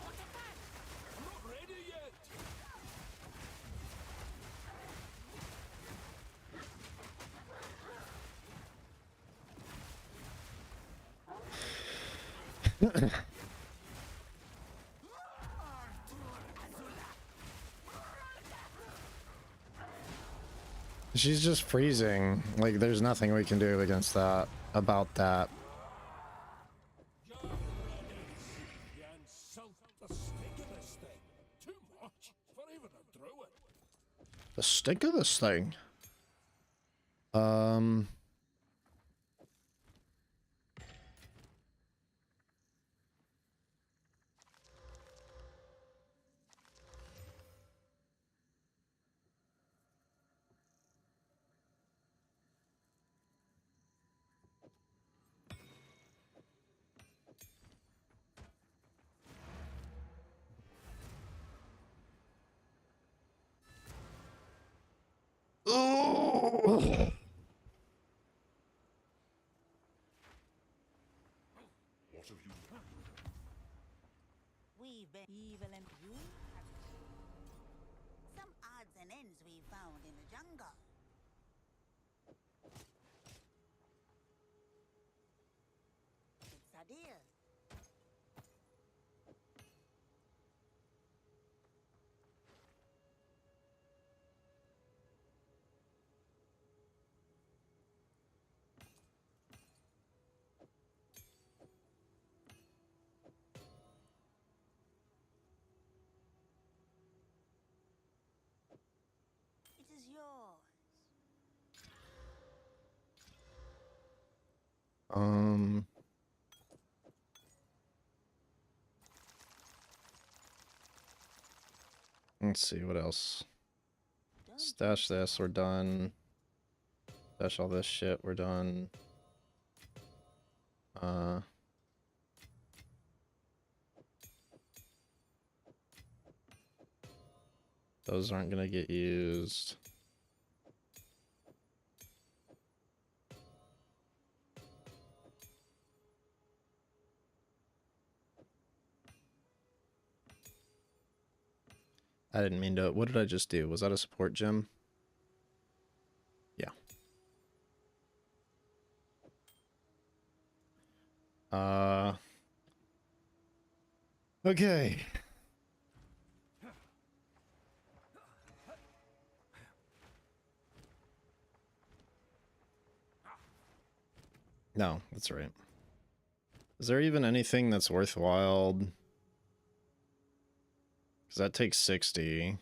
I'm not ready yet. she's just freezing. Like there's nothing we can do against that about that. You're ready. You insult the stink of this thing. Too much for even a druid. The stink of this thing. Oh. What have you done? We've been evil and you. Some odds and ends we found in the jungle. It's a deal. It is yours. Let's see what else. Don't Stash this, we're done. Stash all this shit, we're done. Those aren't gonna get used. I didn't mean to. What did I just do? Was that a support gem? Yeah. Okay. No, that's right. Is there even anything that's worthwhile? Because that takes 60.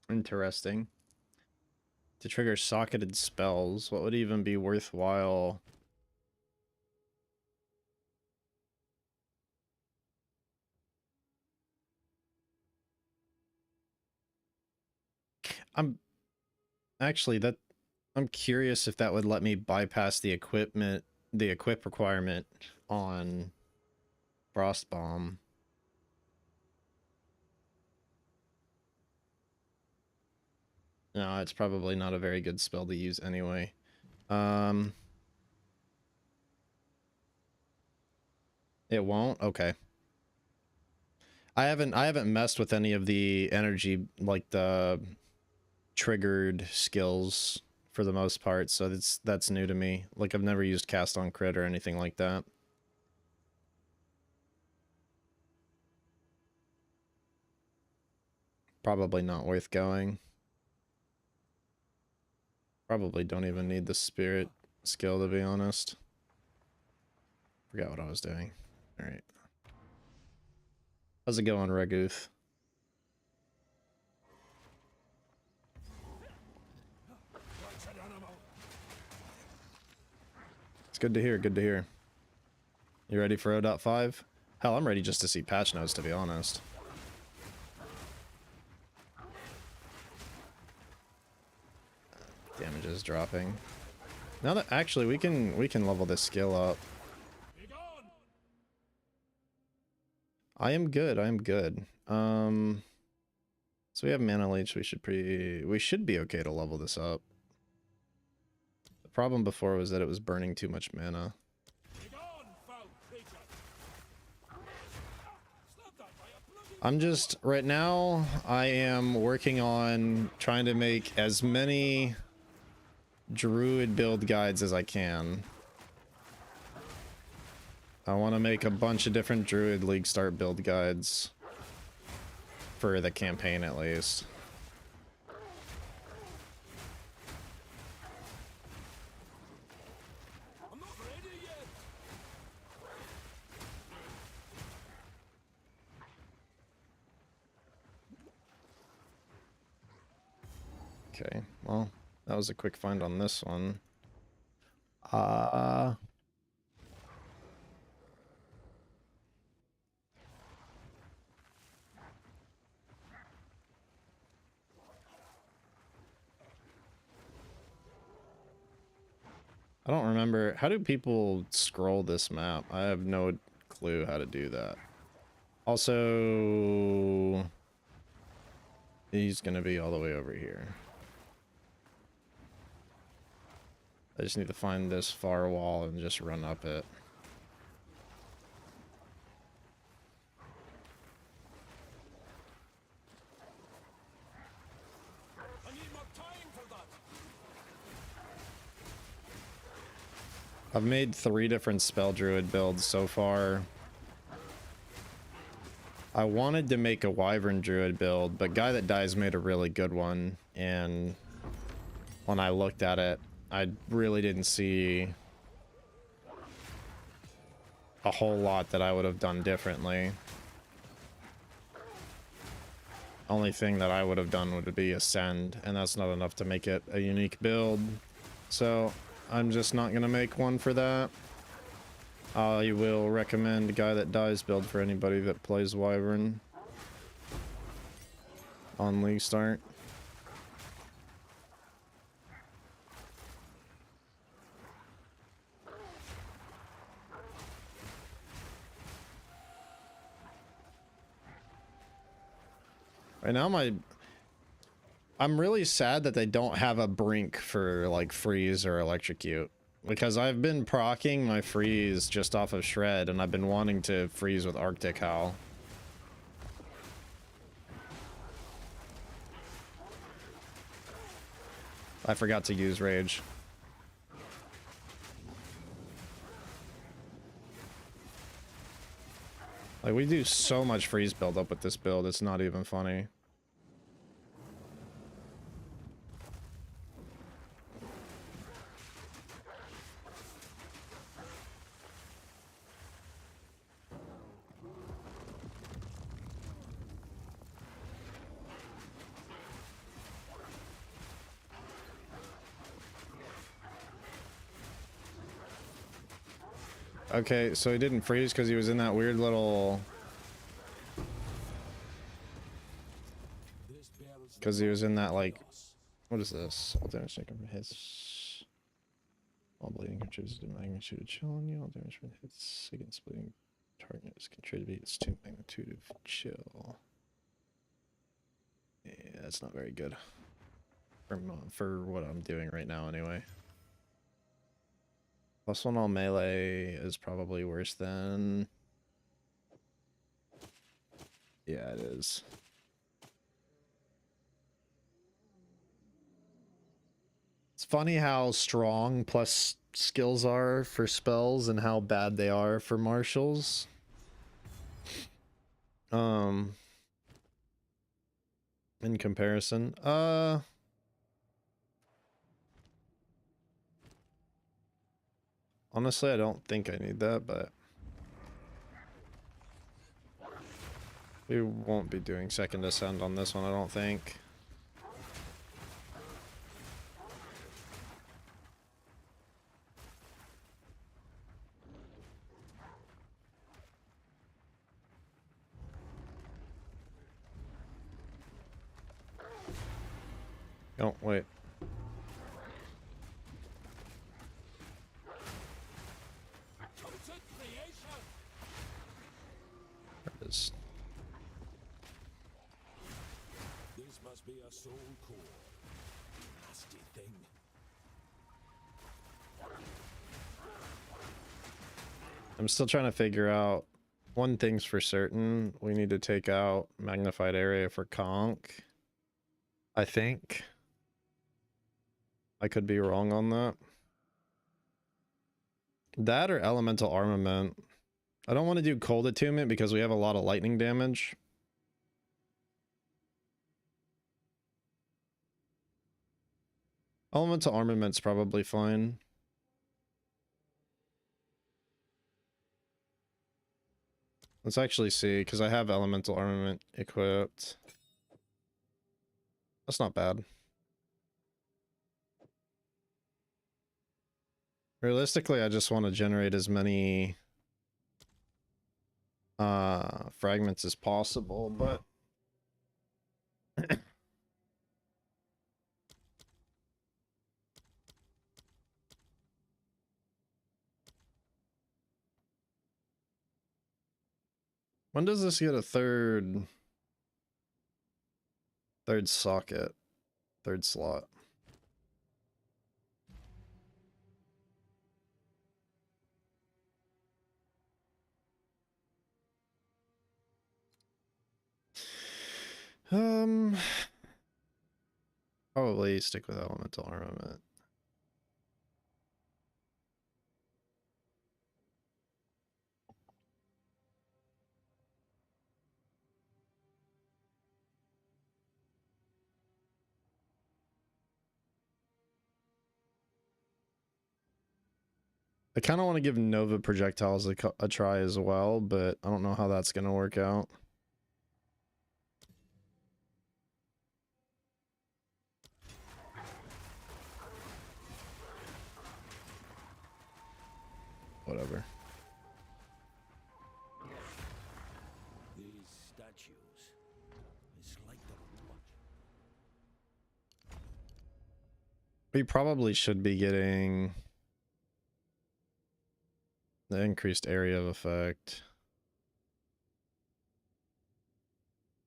Interesting. To trigger socketed spells, what would even be worthwhile? I'm actually that I'm curious if that would let me bypass the equip requirement on Frost Bomb. No, it's probably not a very good spell to use anyway. It won't? Okay. I haven't messed with any of the energy, like the triggered skills for the most part, so that's new to me. Like, I've never used cast on crit or anything like that. Probably not worth going. Probably don't even need the spirit skill, to be honest. Forgot what I was doing. Alright. How's it going, Reguth? It's good to hear, good to hear. You ready for 0.5? Hell, I'm ready just to see patch notes, to be honest. Damage is dropping. Now that actually we can level this skill up. I am good, I am good. So we have mana leech, we should be okay to level this up. The problem before was that it was burning too much mana. I'm just, right now, I am working on trying to make as many druid build guides as I can. I want to make a bunch of different druid league start build guides. For the campaign, at least. I'm not ready yet. Okay, well, that was a quick find on this one. I don't remember. How do people scroll this map? I have no clue how to do that. Also, he's gonna be all the way over here. I just need to find this far wall and just run up it. I've made 3 different spell druid builds so far. I wanted to make a wyvern druid build, but Guy That Dies made a really good one, and when I looked at it, I really didn't see a whole lot that I would have done differently. Only thing that I would have done would be ascend, and that's not enough to make it a unique build. So I'm just not gonna make one for that. I will recommend Guy That Dies build for anybody that plays wyvern on League Start. Right now I'm really sad that they don't have a brink for like freeze or electrocute, because I've been proccing my freeze just off of shred, and I've been wanting to freeze with Arctic Howl. I forgot to use rage. Like, we do so much freeze buildup with this build, it's not even funny. Okay, so he didn't freeze because he was in that weird little... Because he was in that, like... What is this? All damage taken from hits. All bleeding contributes to magnitude of chill on you. All damage from hits against bleeding targets contributes to magnitude of chill. Yeah, that's not very good. For what I'm doing right now, anyway. +1 all melee is probably worse than... Yeah, it is. It's funny how strong plus skills are for spells and how bad they are for martials. In comparison. Honestly, I don't think I need that, but we won't be doing second ascend on this one, I don't think. Oh, wait. There it is. This must be a soul core. Nasty thing. I'm still trying to figure out one thing's for certain. We need to take out magnified area for conch, I think. I could be wrong on that. That or elemental armament. I don't want to do cold attunement because we have a lot of lightning damage. Elemental armament's probably fine. Let's actually see, because I have elemental armament equipped. That's not bad. Realistically, I just want to generate as many fragments as possible, but when does this get a third socket, third slot? Probably stick with elemental armament. I kind of want to give Nova projectiles a try as well, but I don't know how that's going to work out. Whatever. These statues. It's like they're watching. We probably should be getting the increased area of effect.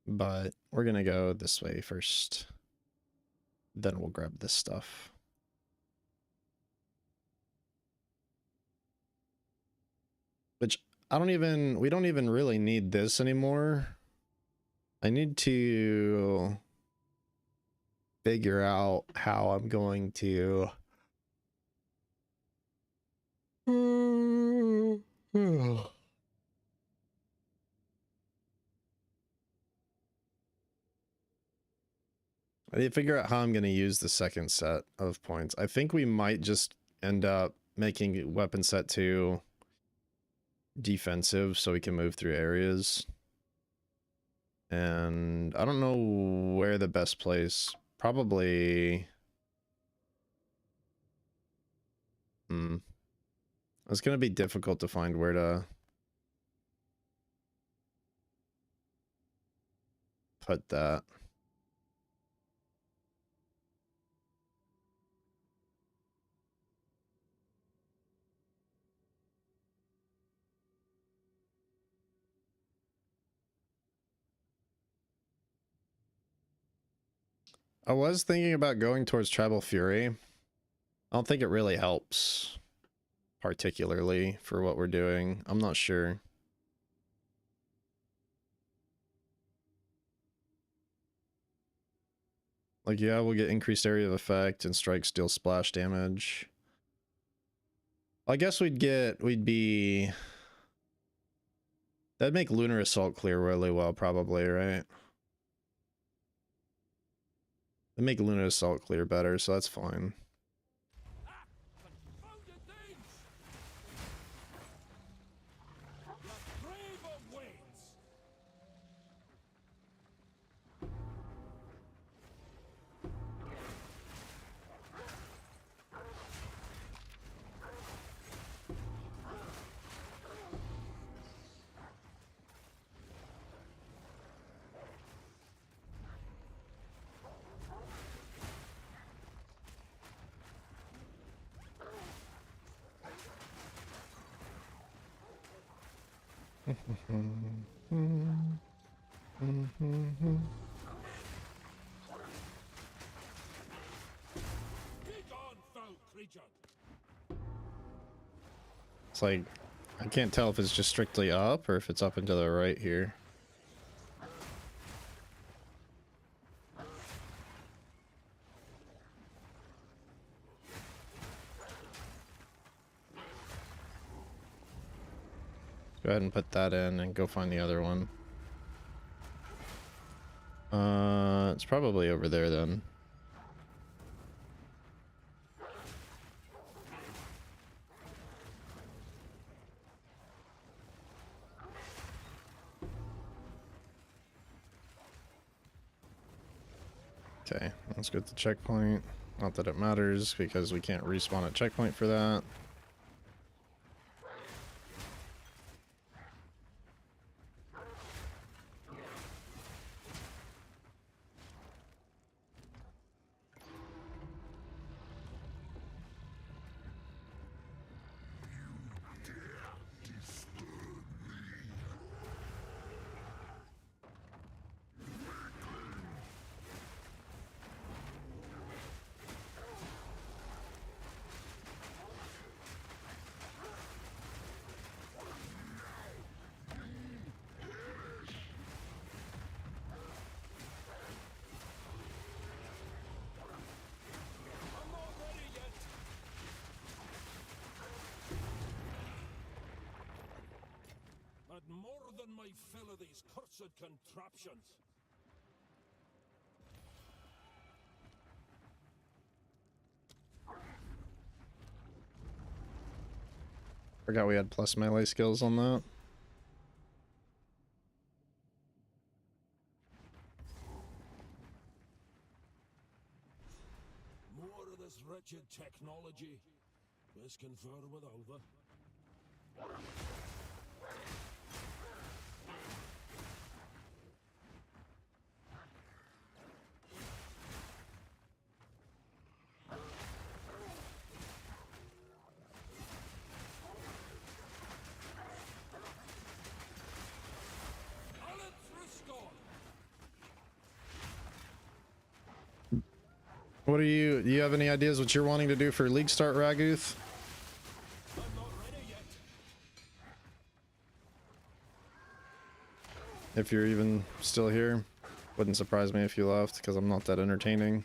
But we're going to go this way first. Then we'll grab this stuff. Which we don't even really need this anymore. I need to figure out how I'm going to I need to figure out how I'm going to use the second set of points. I think we might just end up making weapon set 2 defensive so we can move through areas. And I don't know where the best place. Probably... It's going to be difficult to find where to put that. I was thinking about going towards Tribal Fury. I don't think it really helps, particularly for what we're doing. I'm not sure. Like, yeah, we'll get increased area of effect and strike deal splash damage. I guess we'd be... That'd make Lunar Assault clear really well, probably, right? That'd make Lunar Assault clear better, so that's fine. Confounded things! The braver wins! It's like, I can't tell if it's just strictly up or if it's up and to the right here. Go ahead and put that in and go find the other one. It's probably over there then. Okay, let's go to the checkpoint. Not that it matters because we can't respawn at checkpoint for that. Had more than my fill of these cursed contraptions. Forgot we had plus melee skills on that. More of this wretched technology. This can further with over. What do you have any ideas what you're wanting to do for League Start, Raguth? I'm not ready yet. If you're even still here. Wouldn't surprise me if you left, because I'm not that entertaining.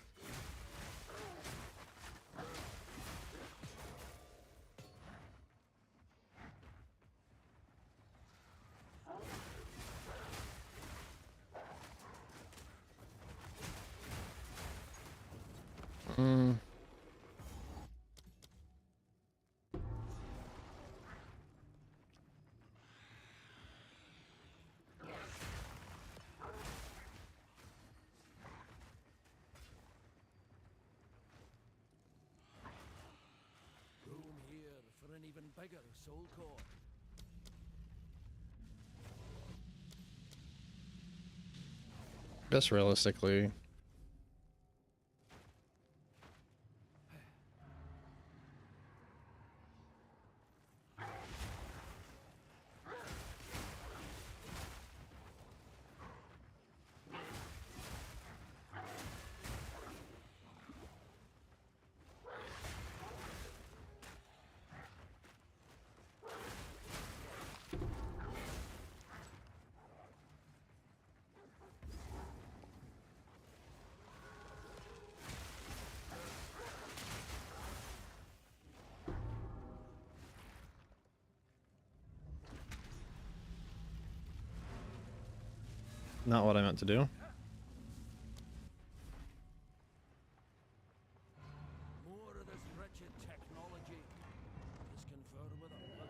Room here for an even bigger soul core. Just realistically. Not what I meant to do. More of this wretched technology. This can further with over.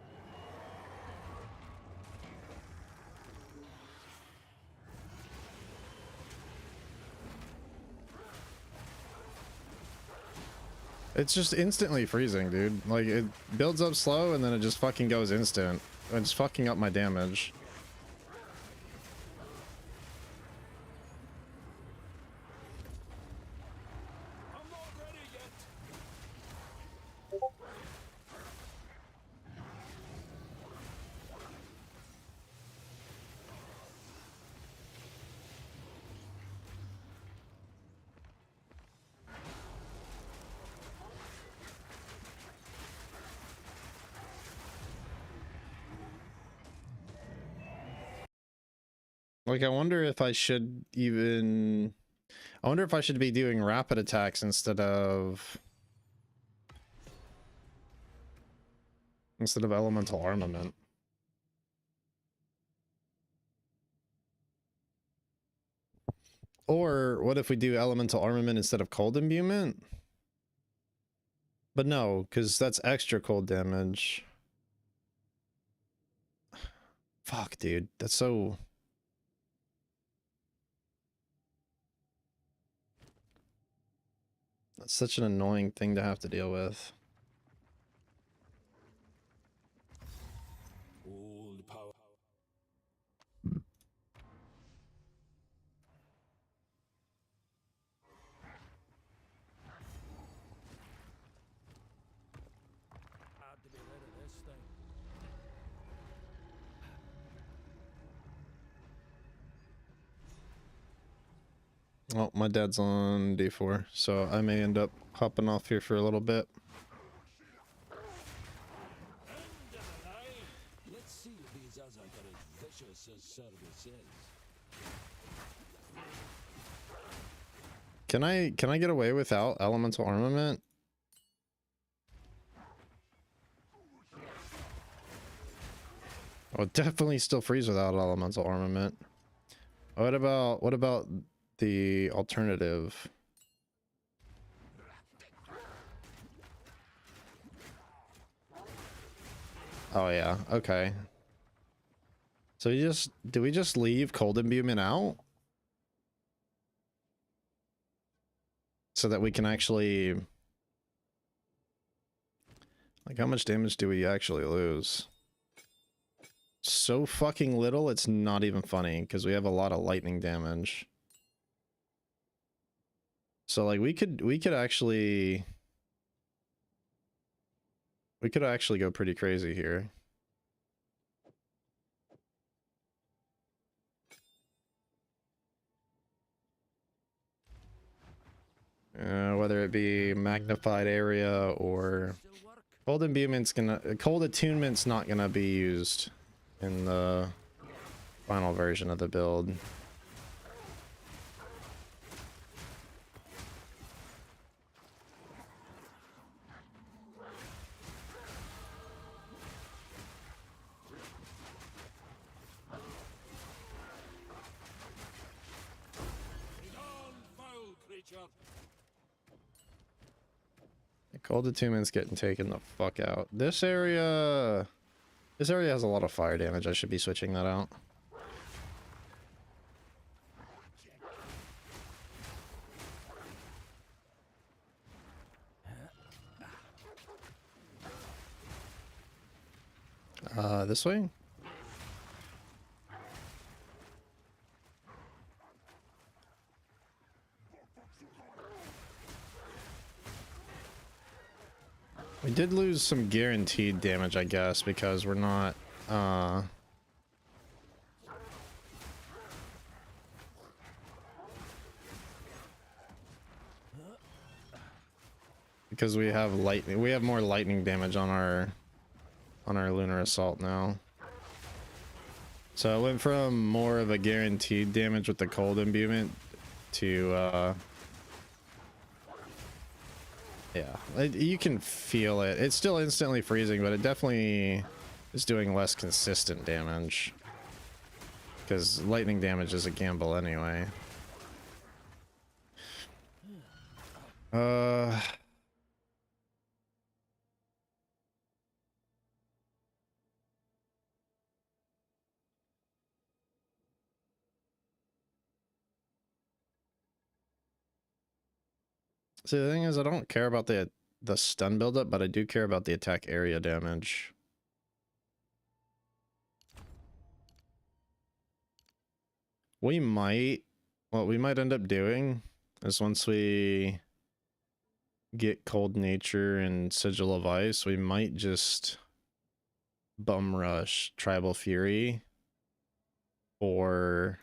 It's just instantly freezing, dude. Like, it builds up slow and then it just fucking goes instant. It's fucking up my damage. I'm not ready yet. Like, I wonder if I should even... I wonder if I should be doing rapid attacks instead of elemental armament. Or what if we do elemental armament instead of cold imbuement? But no, because that's extra cold damage. Fuck, dude. That's so... That's such an annoying thing to have to deal with. Old power. Hard to be rid of this thing. Well, my dad's on D4, so I may end up hopping off here for a little bit. End of the line. Let's see if these as are as vicious as service is. Can I get away without elemental armament? I'll definitely still freeze without elemental armament. What about the alternative? Oh yeah, okay. So do we just leave cold imbuement out? So that we can actually, like, how much damage do we actually lose? So fucking little, it's not even funny, because we have a lot of lightning damage. So like we could actually go pretty crazy here. Whether it be magnified area or cold imbuement's cold attunement's not gonna be used in the final version of the build. Begone, foul creature! Cold attunement's getting taken the fuck out. This area has a lot of fire damage. I should be switching that out. This way? We did lose some guaranteed damage, I guess, because we're not, because we have more lightning damage on our lunar assault now. So it went from more of a guaranteed damage with the cold imbuement to, yeah, you can feel it. It's still instantly freezing, but it definitely is doing less consistent damage. Because lightning damage is a gamble anyway. See, the thing is, I don't care about the stun buildup, but I do care about the attack area damage. What we might end up doing is once we get Cold Nature and Sigil of Ice, we might just bum rush Tribal Fury, or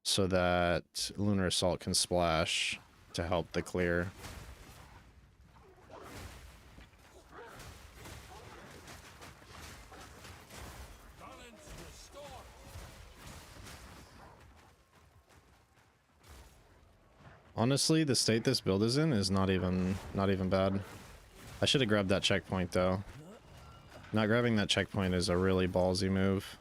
so that Lunar Assault can splash to help the clear. Balance restored! Honestly, the state this build is in is not even bad. I should have grabbed that checkpoint though. Not grabbing that checkpoint is a really ballsy move.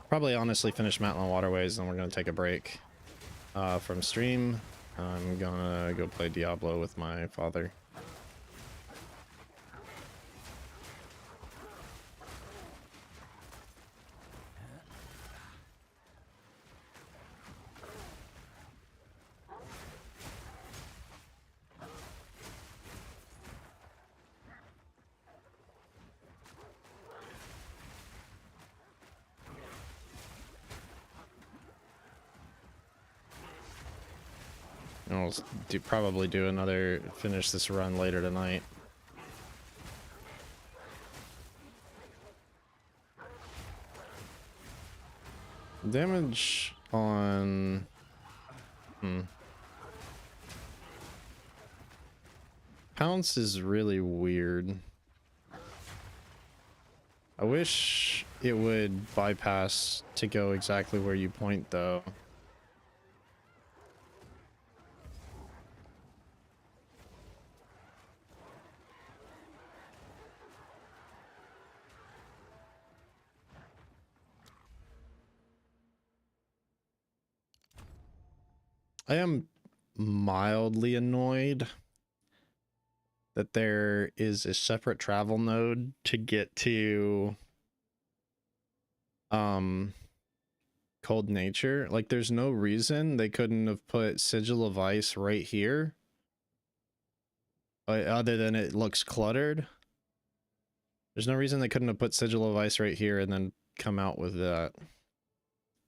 Probably honestly finish Matlan Waterways, and we're gonna take a break from stream. I'm gonna go play Diablo with my father. And we'll probably finish this run later tonight. damage on... Pounce is really weird. I wish it would bypass to go exactly where you point, though. I am mildly annoyed that there is a separate travel node to get to Cold Nature. Like, there's no reason they couldn't have put Sigil of Ice right here, other than it looks cluttered. There's no reason they couldn't have put Sigil of Ice right here and then come out with that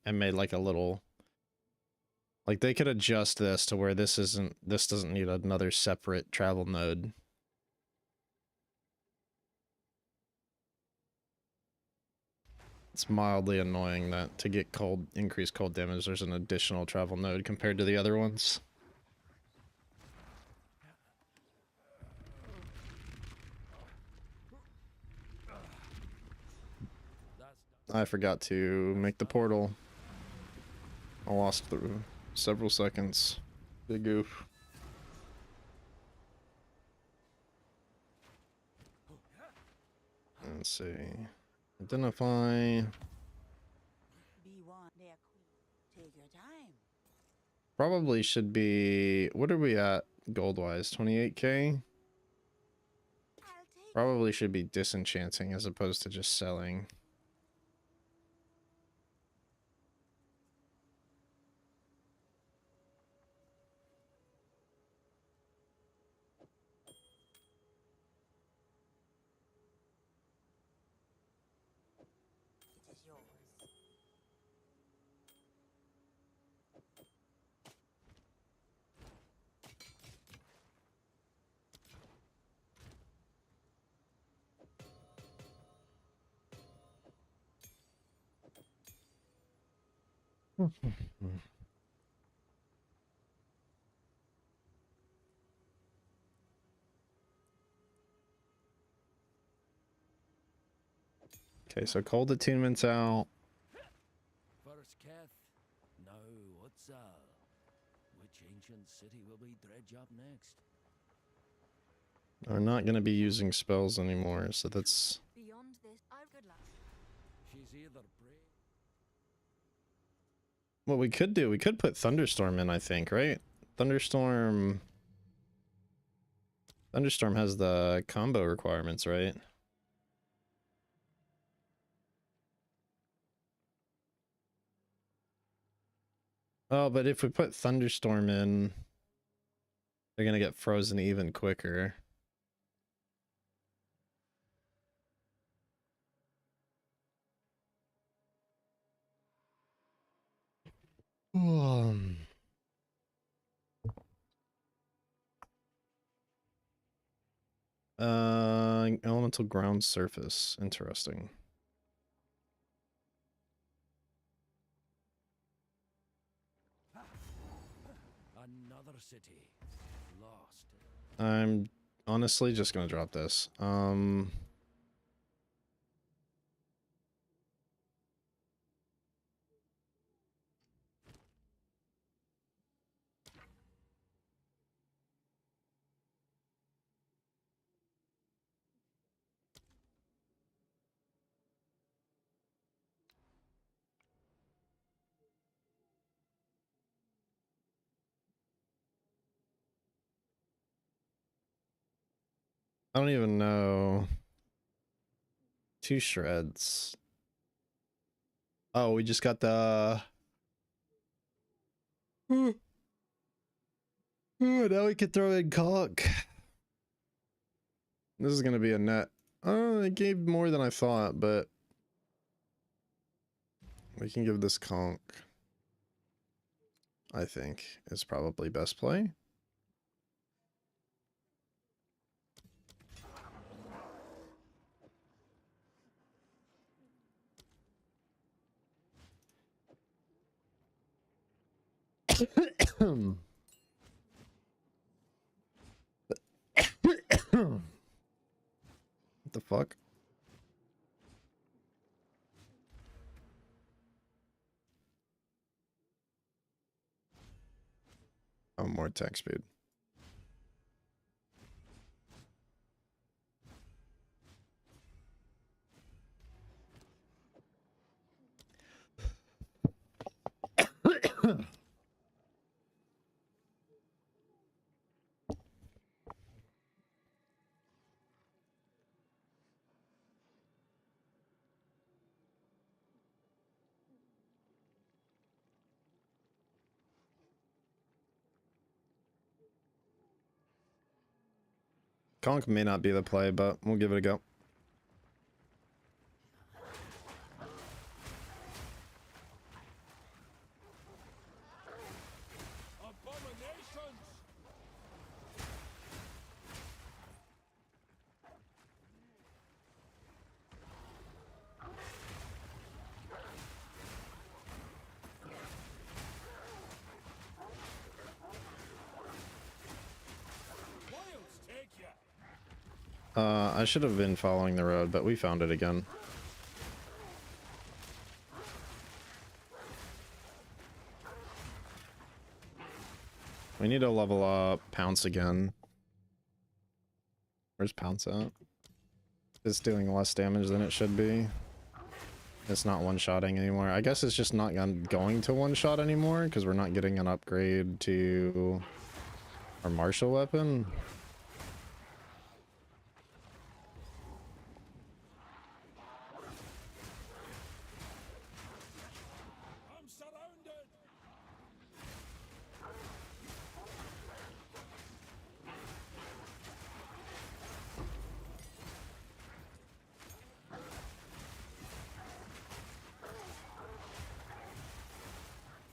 and made like a little... Like, they could adjust this to where this doesn't need another separate travel node. It's mildly annoying that to get increased cold damage, there's an additional travel node compared to the other ones. I forgot to make the portal. I lost several seconds. Big goof. Let's see. Identify. Be one, their queen. Take your time. Probably should be... What are we at gold-wise? 28k? I'll take Probably should be disenchanting as opposed to just selling. it is yours. Okay, so cold attunement's out. First Keth, now what's which ancient city will we dredge up next? We're not going to be using spells anymore, so that's... Beyond this, I've good luck. She's either brave. What we could do, we could put Thunderstorm in, I think, right? Thunderstorm has the combo requirements, right? Oh, but if we put Thunderstorm in, they're gonna get frozen even quicker. Elemental ground surface. Interesting. Another city. Lost. I'm honestly just gonna drop this. I don't even know. 2 shreds. Oh, we just got the... Now we can throw in conch. This is gonna be a net. Oh, it gave more than I thought, but we can give this conch. I think is probably best play. What the fuck? Oh, more attack speed. Conk may not be the play, but we'll give it a go. Abominations! Wilds take ya! I should have been following the road, but we found it again. We need to level up Pounce again. Where's Pounce at? It's doing less damage than it should be. It's not one-shotting anymore. I guess it's just not going to one-shot anymore because we're not getting an upgrade to our martial weapon. I'm surrounded!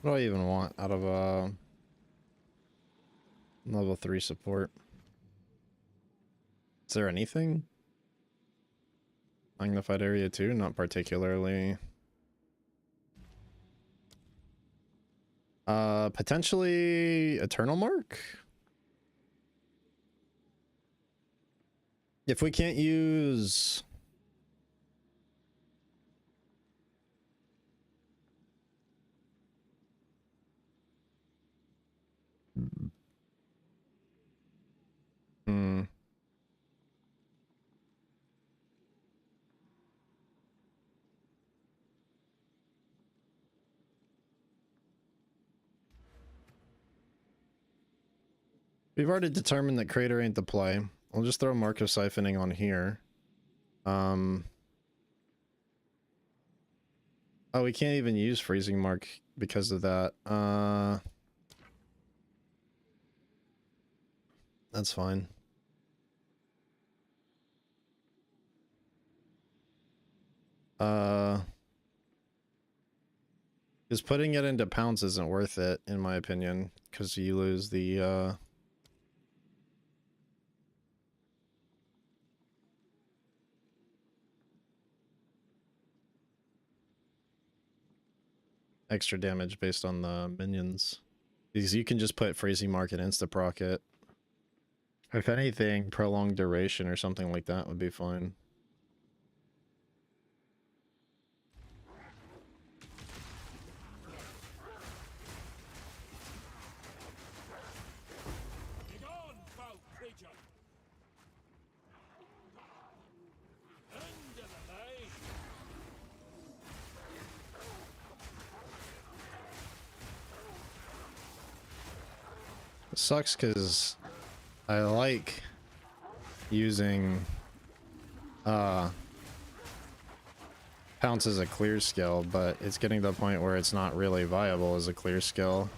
What do I even want out of a level 3 support? Is there anything? Magnified area 2? Not particularly. Potentially Eternal Mark? If we can't use... Hmm. We've already determined that Crater ain't the play. I'll just throw Mark of Siphoning on here. Oh, we can't even use Freezing Mark because of that. That's fine. Because putting it into Pounce isn't worth it, in my opinion, because you lose the, extra damage based on the minions. Because you can just put Freezing Mark and Insta-proc it. If anything, prolonged duration or something like that would be fine. Begone, foul creature! End of the line! It sucks because I like using Pounce as a clear skill, but it's getting to the point where it's not really viable as a clear skill.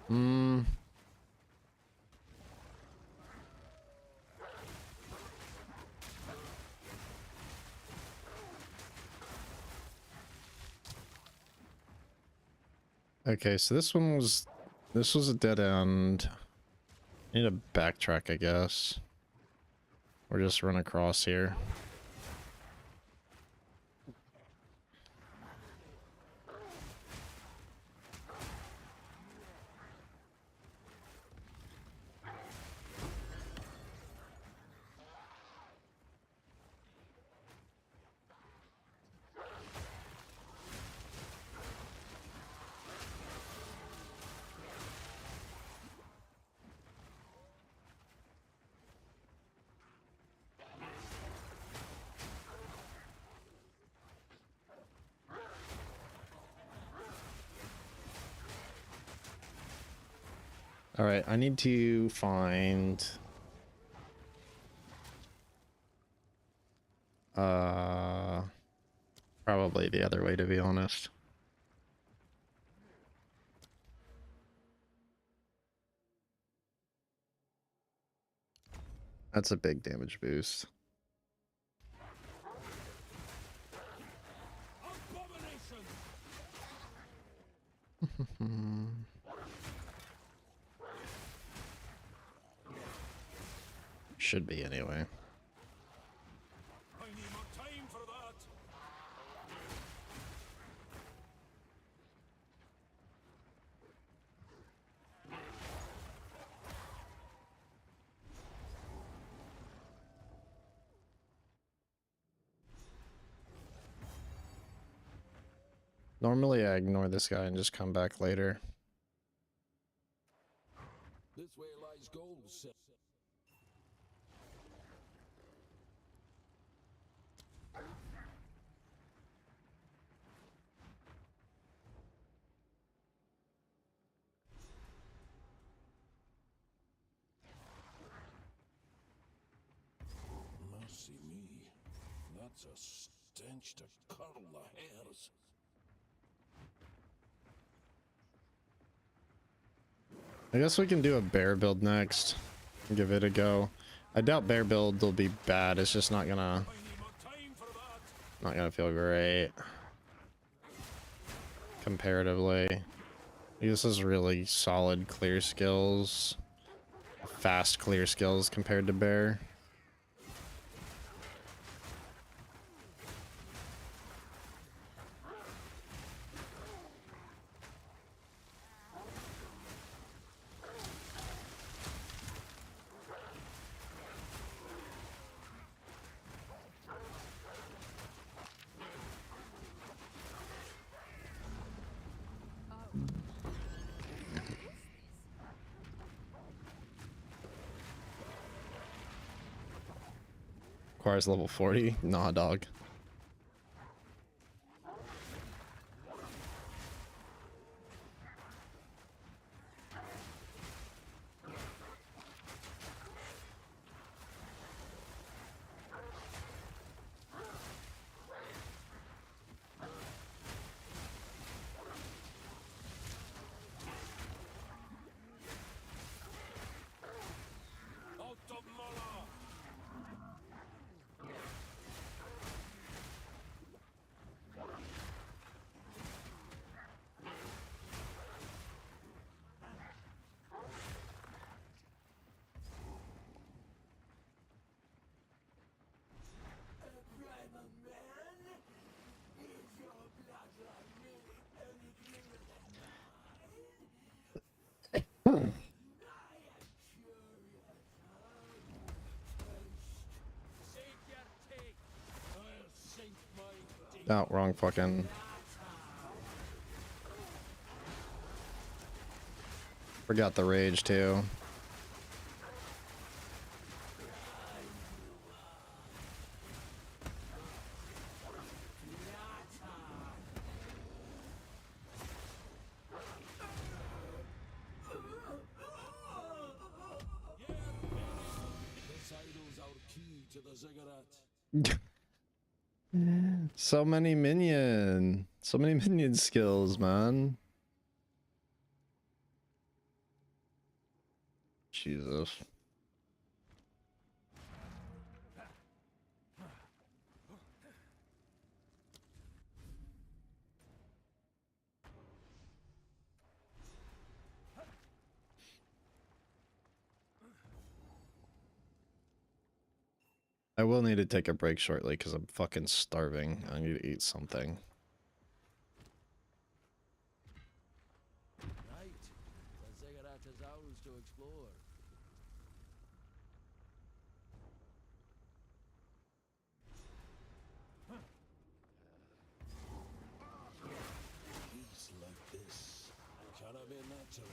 Hmm. Okay, so this was a dead end. Need to backtrack, I guess. Or just run across here. All right, I need to find probably the other way, to be honest. That's a big damage boost. Should be anyway. I need more time for that. Normally I ignore this guy and just come back later. This way lies gold, sir. Mercy me. That's a stench to curl the hairs. I guess we can do a bear build next. Give it a go. I doubt bear build will be bad. It's just not gonna I need more time for that. not gonna feel great comparatively. This is really solid clear skills. Fast clear skills compared to bear. Requires level 40? Nah, dog. Oh, wrong fucking. Forgot the rage too. This idol's our key to the ziggurat. So many minion skills, man. Jesus. I will need to take a break shortly because I'm fucking starving. I need to eat something. Right. The ziggurat is ours to explore. Peace like this cannot be natural.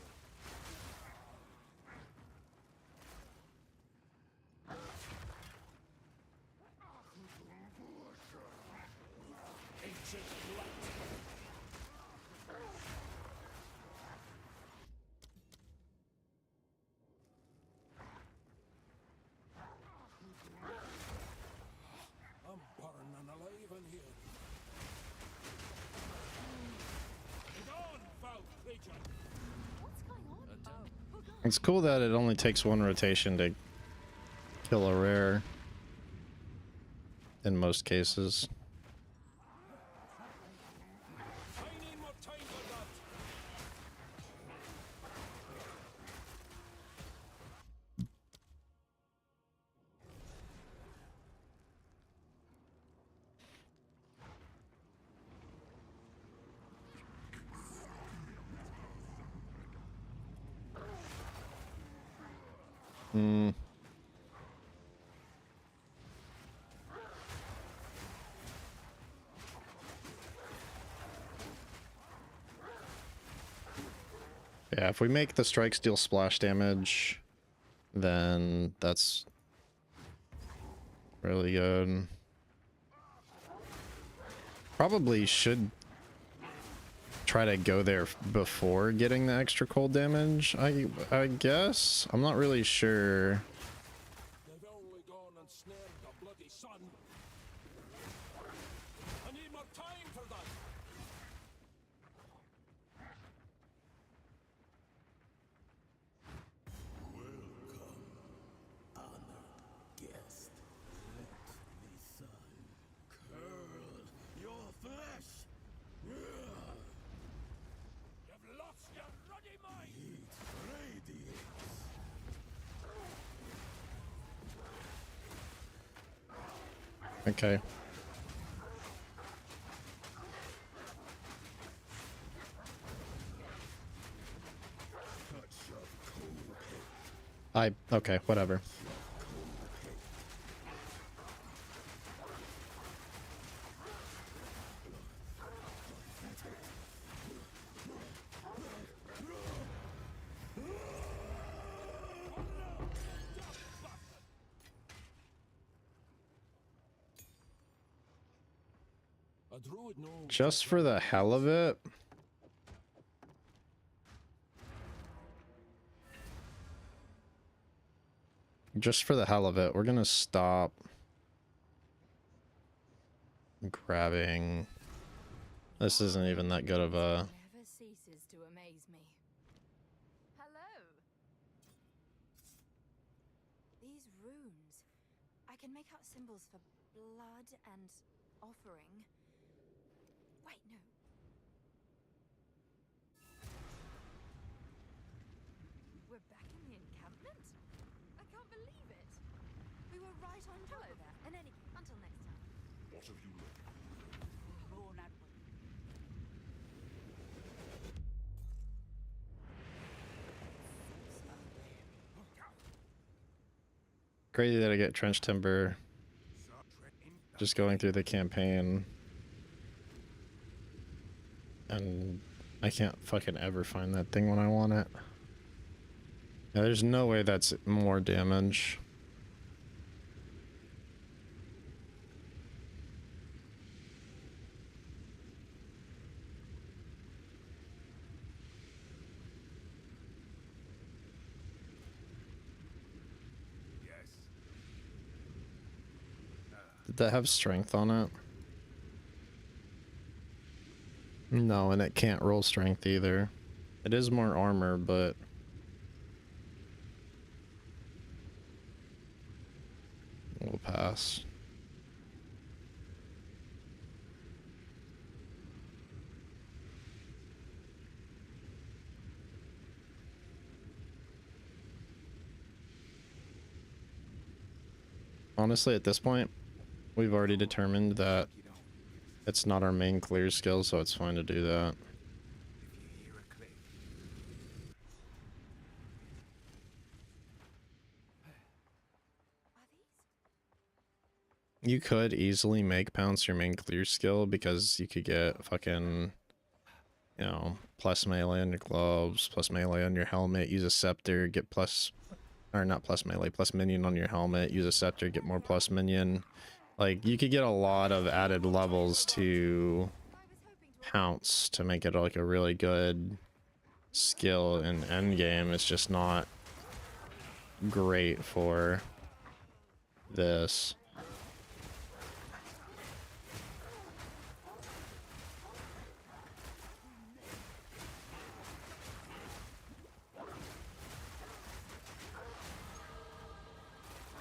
Ancient blight. I'm burning alive in here. Begone, foul creature! What's going on? Oh, God. It's cool that it only takes one rotation to kill a rare in most cases. I need more time for that. Hmm. Yeah, if we make the strikes deal splash damage, then that's really good. Probably should try to go there before getting the extra cold damage, I guess. I'm not really sure. They've only gone and snared the bloody sun. I need more time for that. Guest. Let the sun curl your flesh. You've lost your ruddy mind. It radiates. Okay. Okay, whatever. A druid knows Just for the hell of it. Just for the hell of it, we're gonna stop grabbing. This isn't even that good of a... Never ceases to amaze me. Hello. These runes. I can make out symbols for blood and offering. Wait, no. We're back in the encampment? I can't believe it. We were right on. Hello there. In any case, until next time. What have you learned? Go not with Crazy that I get trench timber just going through the campaign. And I can't fucking ever find that thing when I want it. Yeah, there's no way that's more damage. Yes. Did that have strength on it? No, and it can't roll strength either. It is more armor, but... we'll pass. Honestly, at this point, we've already determined that it's not our main clear skill, so it's fine to do that. Are these? You could easily make pounce your main clear skill because you could get fucking, you know, plus melee on your gloves, plus melee on your helmet, use a scepter, get plus, or not plus melee, plus minion on your helmet, use a scepter, get more plus minion. Like, you could get a lot of added levels to I was hoping to pounce to make it like a really good skill in endgame. It's just not great for this.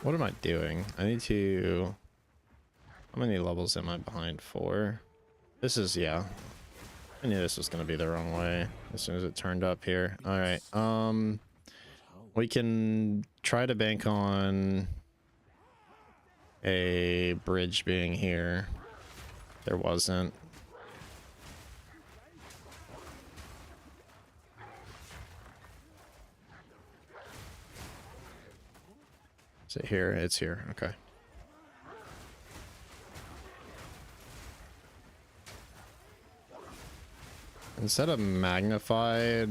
What am I doing? I need to... How many levels am I behind? 4? This is, yeah. I knew this was going to be the wrong way as soon as it turned up here. Alright, we can try to bank on a bridge being here. There wasn't. Is it here? It's here. Okay. Instead of magnified,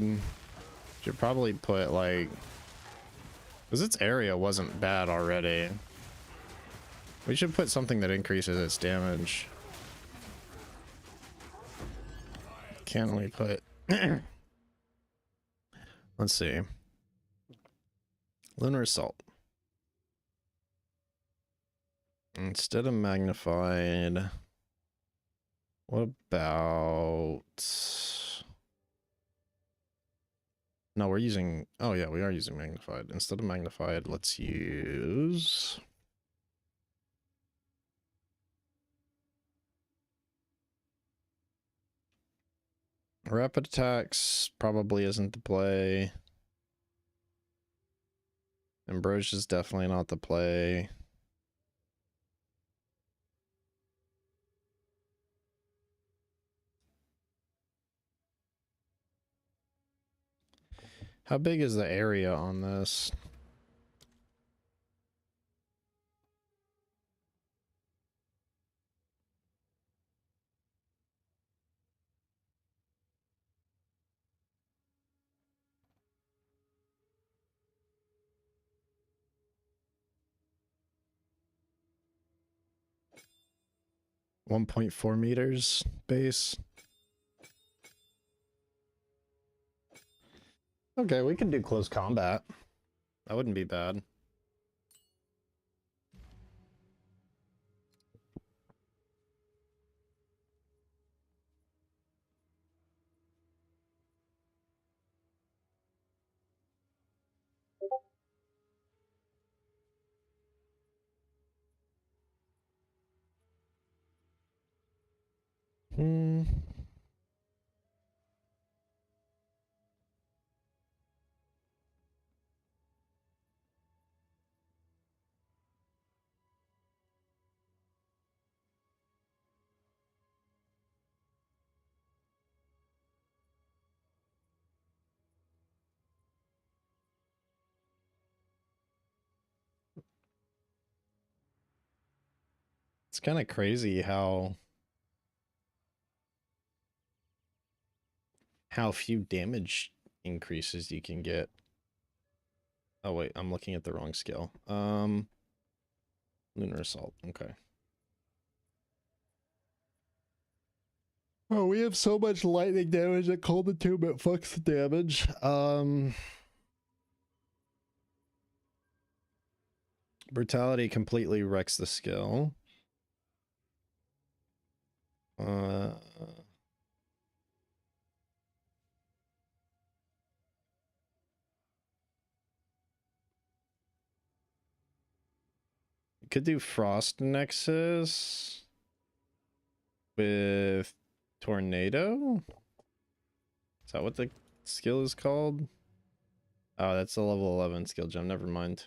should probably put like, because its area wasn't bad already. We should put something that increases its damage. Can't we put? Let's see. Lunar Assault. Instead of magnified, what about... No, we're using... Oh yeah, we are using magnified. Instead of magnified, let's use... Rapid attacks probably isn't the play. Ambrosia's definitely not the play. How big is the area on this? $1.4 base. Okay, we can do close combat. That wouldn't be bad. Hmm. It's kind of crazy how few damage increases you can get. Oh wait, I'm looking at the wrong skill. Lunar Assault. Okay. Oh, we have so much lightning damage that Cold Attunement fucks the damage. Brutality completely wrecks the skill. You could do Frost Nexus with Tornado. Is that what the skill is called? Oh, that's a level 11 skill gem. Never mind.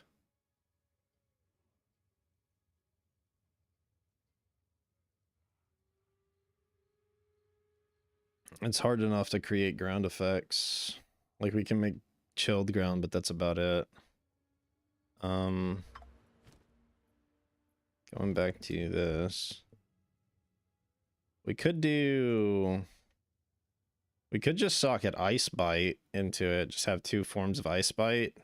It's hard enough to create ground effects. Like, we can make chilled ground, but that's about it. Going back to this. We could just socket Ice Bite into it, just have 2 forms of Ice Bite.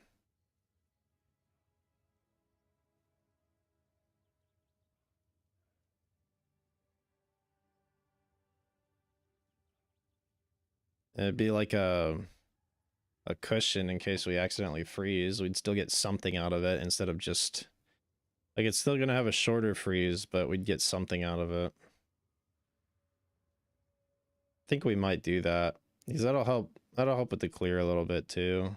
It'd be like a cushion in case we accidentally freeze. We'd still get something out of it instead of just... Like, it's still gonna have a shorter freeze, but we'd get something out of it. I think we might do that, because that'll help with the clear a little bit too.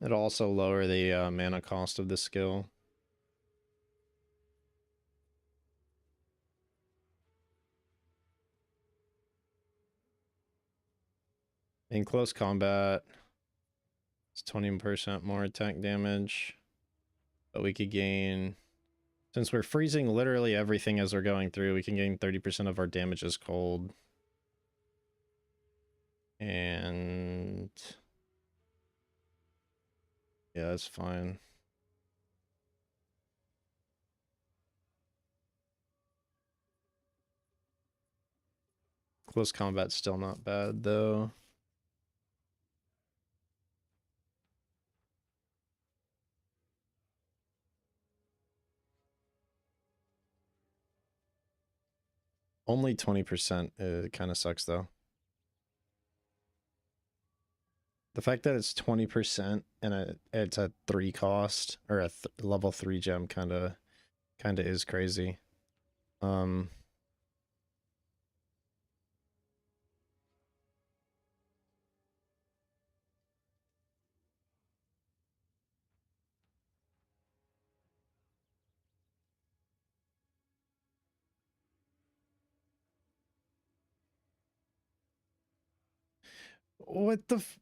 It'll also lower the mana cost of the skill. In close combat, it's 20% more attack damage, but we could gain... Since we're freezing literally everything as we're going through, we can gain 30% of our damage as cold. And... yeah, that's fine. Close combat's still not bad, though. Only 20%. It kind of sucks, though. The fact that it's 20% and it's a 3 cost, or a level 3 gem kind of is crazy. What the f...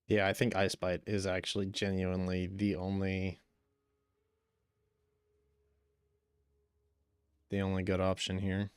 Yeah, I think Ice Bite is actually genuinely the only good option here.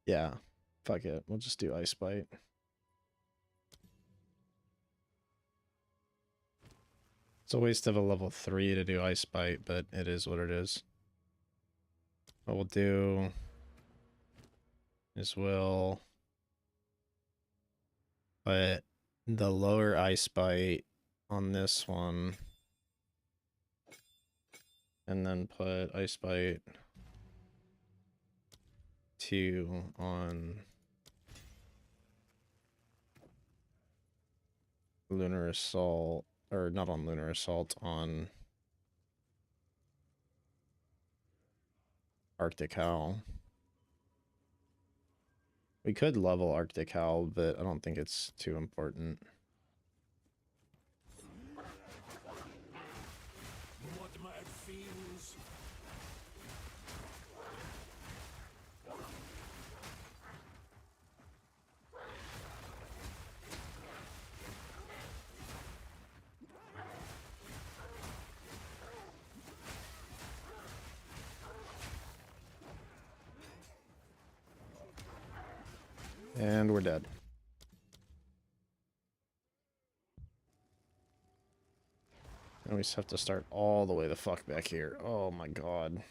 Yeah, fuck it. We'll just do Ice Bite. It's a waste of a level 3 to do Ice Bite, but it is what it is. What we'll do is we'll put the lower Ice Bite on this one, and then put Ice Bite 2 on Lunar Assault, or not on Lunar Assault, on Arctic Howl. We could level Arctic Howl, but I don't think it's too important. What mad fiends? And we're dead. And we just have to start all the way the fuck back here. Oh my god.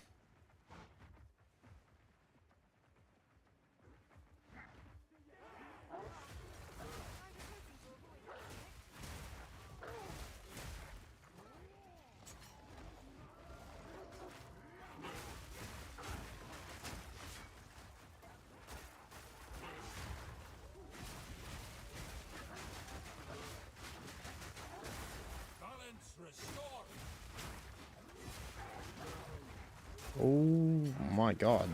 Balance restored. Oh my god.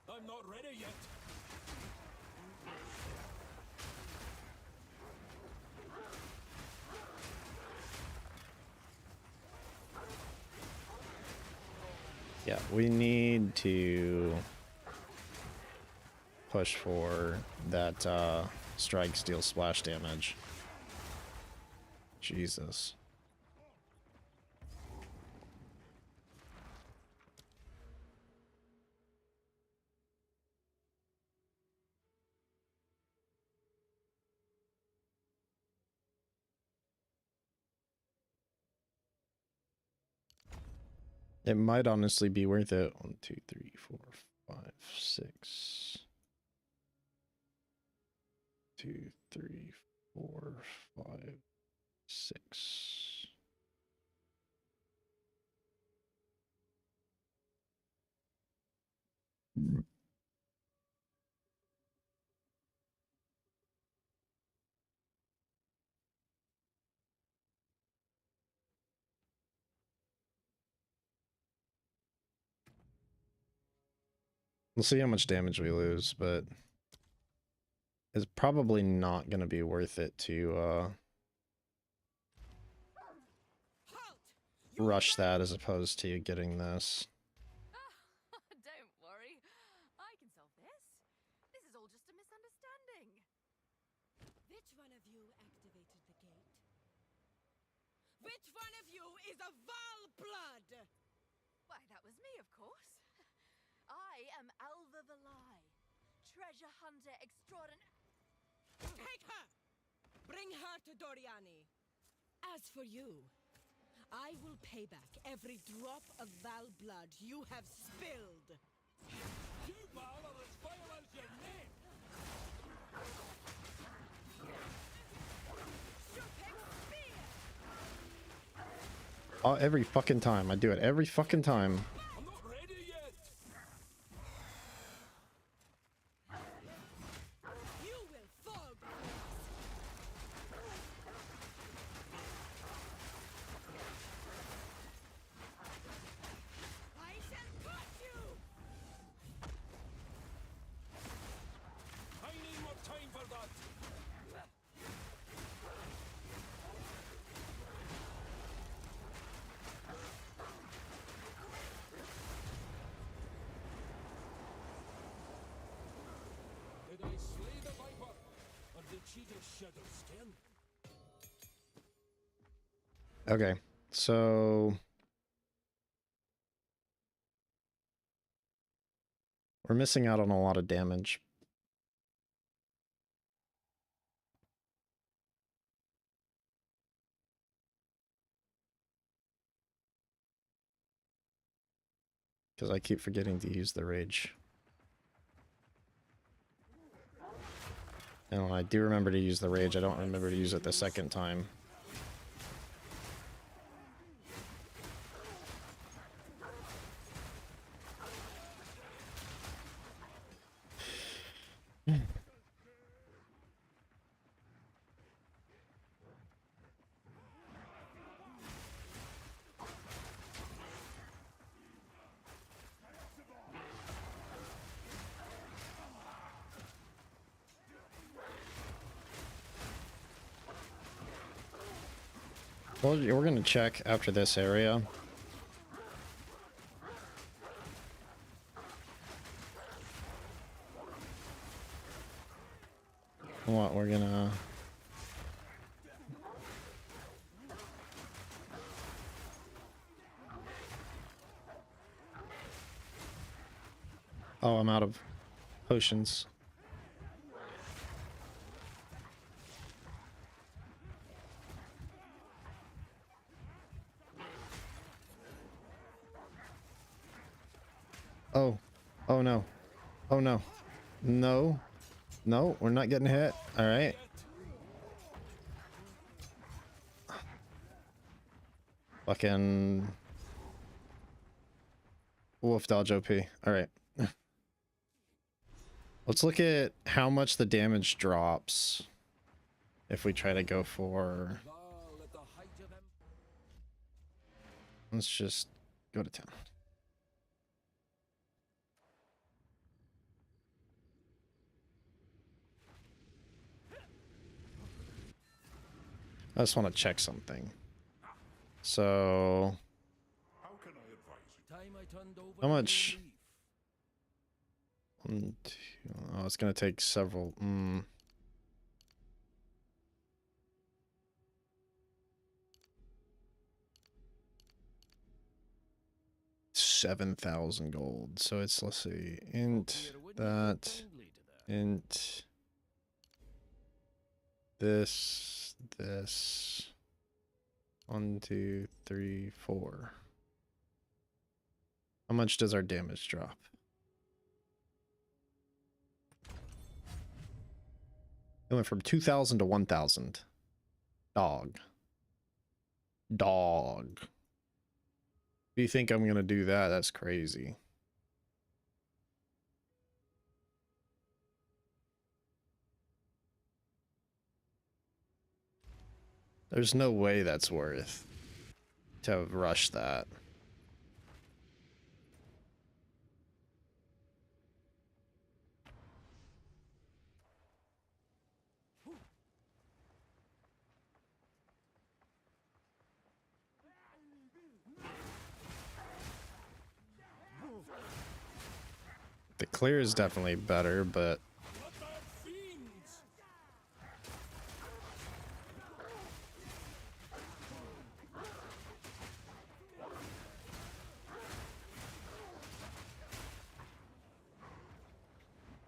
I'm not ready yet. Yeah, we need to push for that strike steel splash damage. Jesus. It might honestly be worth it. 1, 2, 3, 4, 5, 6. 2, 3, 4, 5, 6. We'll see how much damage we lose, but it's probably not going to be worth it to Halt! You rush that as opposed to getting this. Don't worry. I can solve this. This is all just a misunderstanding. Which one of you activated the gate? Which one of you is a Val blood? Why, that was me, of course. I am Alva Valai, treasure hunter extraordinary. Take her! Bring her to Doriani. As for you, I will pay back every drop of Val blood you have spilled. You, Val, are as vile as your name. Shooting spear! Oh, every fucking time. I do it every fucking time. I'm not ready yet. You will fall for this. I shall cut you! I need more time for that. Did I slay the viper, or did she just shed her skin? Okay, so we're missing out on a lot of damage. Because I keep forgetting to use the rage. And when I do remember to use the rage, I don't remember to use it the second time. Well, we're gonna check after this area. What we're gonna... Oh, I'm out of... potions. Oh. Oh no. Oh no. No. No, we're not getting hit. All right. Fucking wolf dodge OP. All right. Let's look at how much the damage drops if we try to go for... Val at the height of them. Let's just go to town. I just want to check something. So, How can I advise you? Time I turned over how a new much? leaf. 1, 2, oh, it's gonna take several. 7,000 gold. So it's, let's see, int Here, wouldn't you that, go kindly to that? int this, this. 1, 2, 3, 4. How much does our damage drop? It went from 2,000 to 1,000. Dog. Dog. If you think I'm gonna do that, that's crazy. There's no way that's worth to have rushed that. The clear is definitely better, but What the fiends?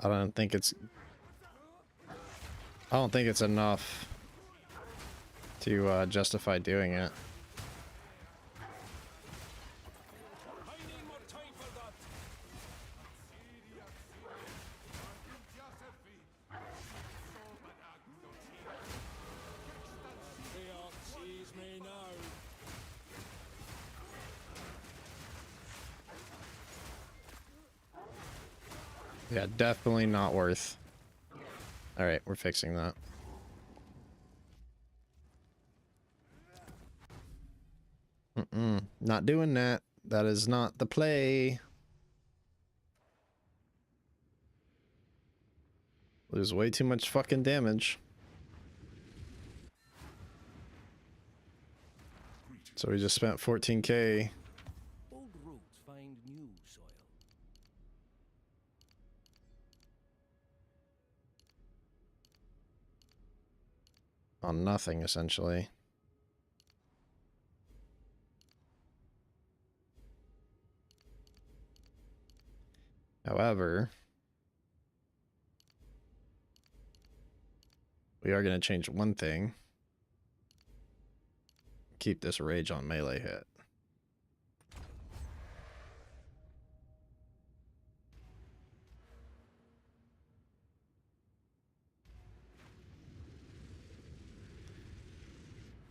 I don't think it's enough to justify doing it. I need more time for that. Fear sees me now. Yeah, definitely not worth. All right, we're fixing that. Not doing that. That is not the play. Lose way too much fucking damage. So we just spent 14k. Old roots find new soil. On nothing, essentially. However, we are going to change one thing. Keep this rage on melee hit.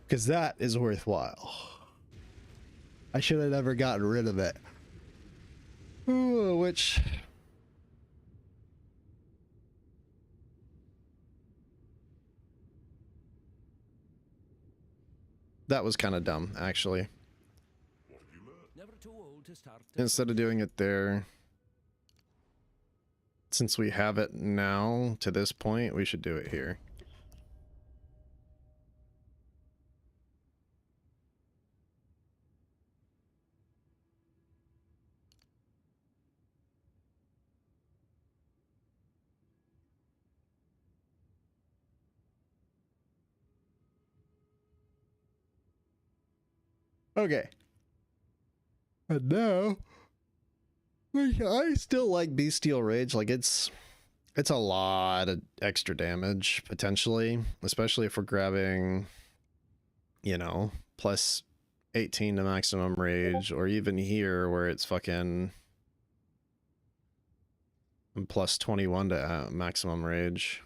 Because that is worthwhile. I should have never gotten rid of it. Ooh, which... That was kind of dumb, actually. Never too old to start. Instead of doing it there, since we have it now to this point, we should do it here. Okay. And now, I still like Bestial Rage. Like, it's It's a lot of extra damage, potentially. Especially if we're grabbing, you know, plus 18 to maximum rage. Or even here where it's fucking plus 21 to maximum rage.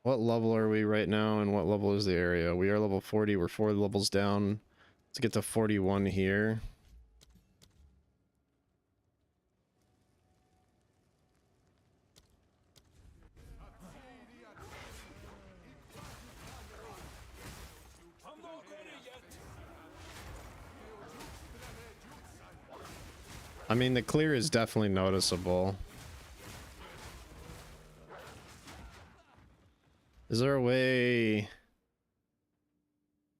What level are we right now, and what level is the area? We are level 40. We're 4 levels down. Let's get to 41 here. I'm not ready yet. I mean, the clear is definitely noticeable. Is there a way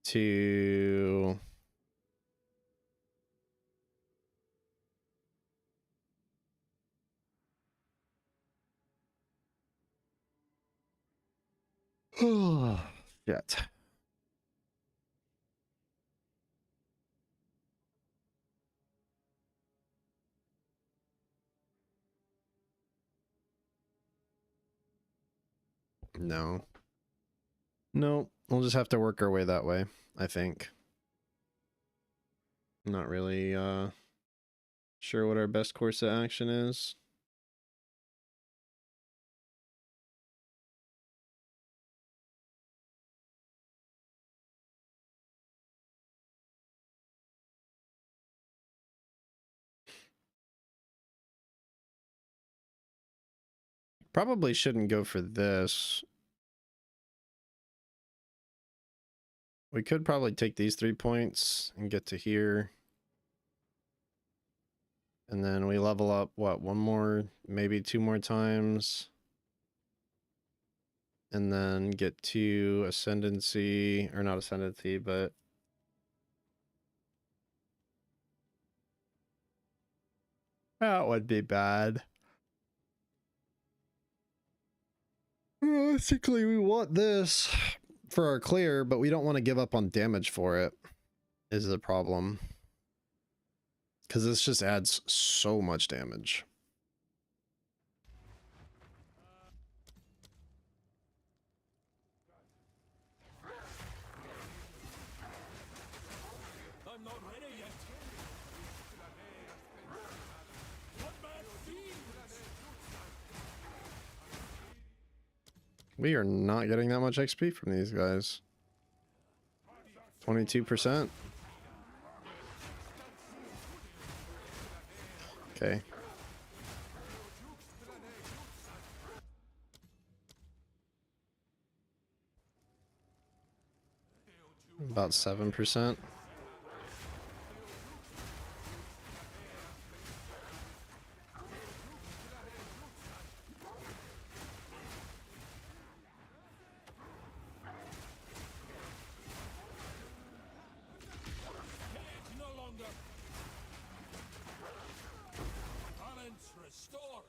to... Shit. No. No, we'll just have to work our way that way, I think. I'm not really sure what our best course of action is. Probably shouldn't go for this. We could probably take these 3 points and get to here. And then we level up, what, 1 more, maybe 2 more times. And then get to ascendancy, or not ascendancy, but... that would be bad. Basically, we want this for our clear, but we don't want to give up on damage for it, is the problem. Because this just adds so much damage. I'm not ready yet. What bad fiends? We are not getting that much XP from these guys. 22%. Okay. About 7%. Cage no longer. Balance restored.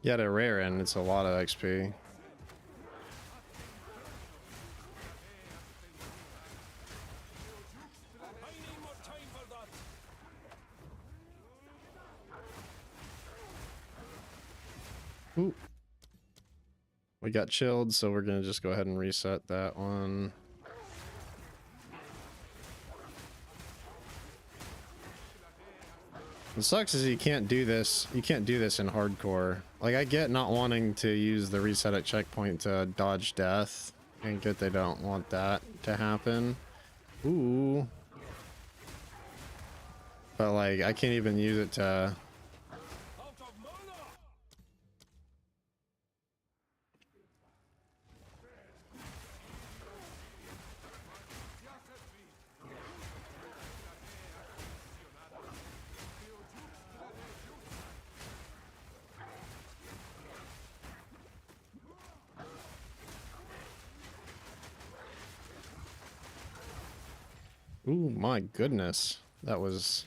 Yeah, at a rare end, it's a lot of XP. I need more time for that. Ooh. We got chilled, so we're gonna just go ahead and reset that one. What sucks is you can't do this. You can't do this in hardcore. Like, I get not wanting to use the reset at checkpoint to dodge death. I get they don't want that to happen. Ooh. But like, I can't even use it to... Out of mana. Ooh, my goodness. That was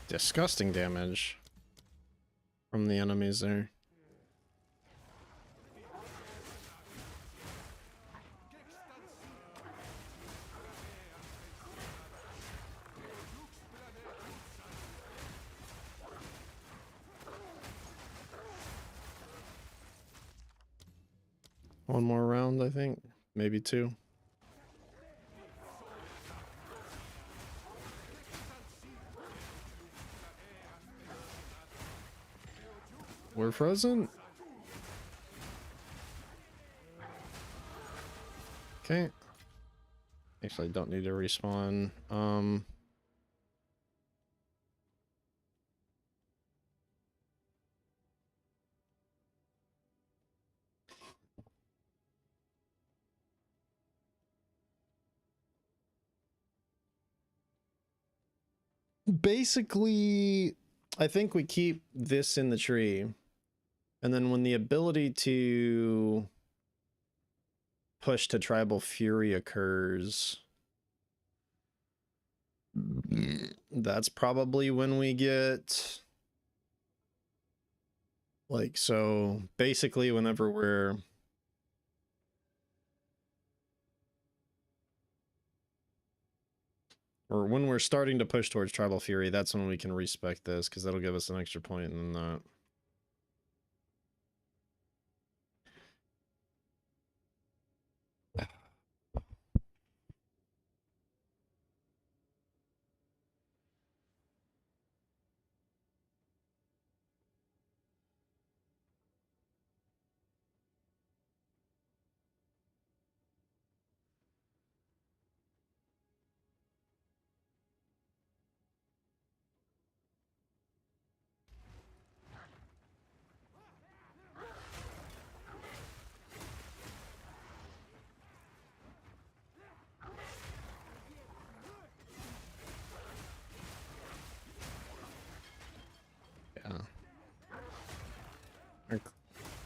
disgusting damage from the enemies there. One more round, I think. Maybe two. We're frozen? Okay. Actually, don't need to respawn. Basically, I think we keep this in the tree. And then when the ability to push to Tribal Fury occurs, that's probably when we get... Like, so basically whenever we're... Or when we're starting to push towards Tribal Fury, that's when we can respec this, because that'll give us an extra point and that. Yeah.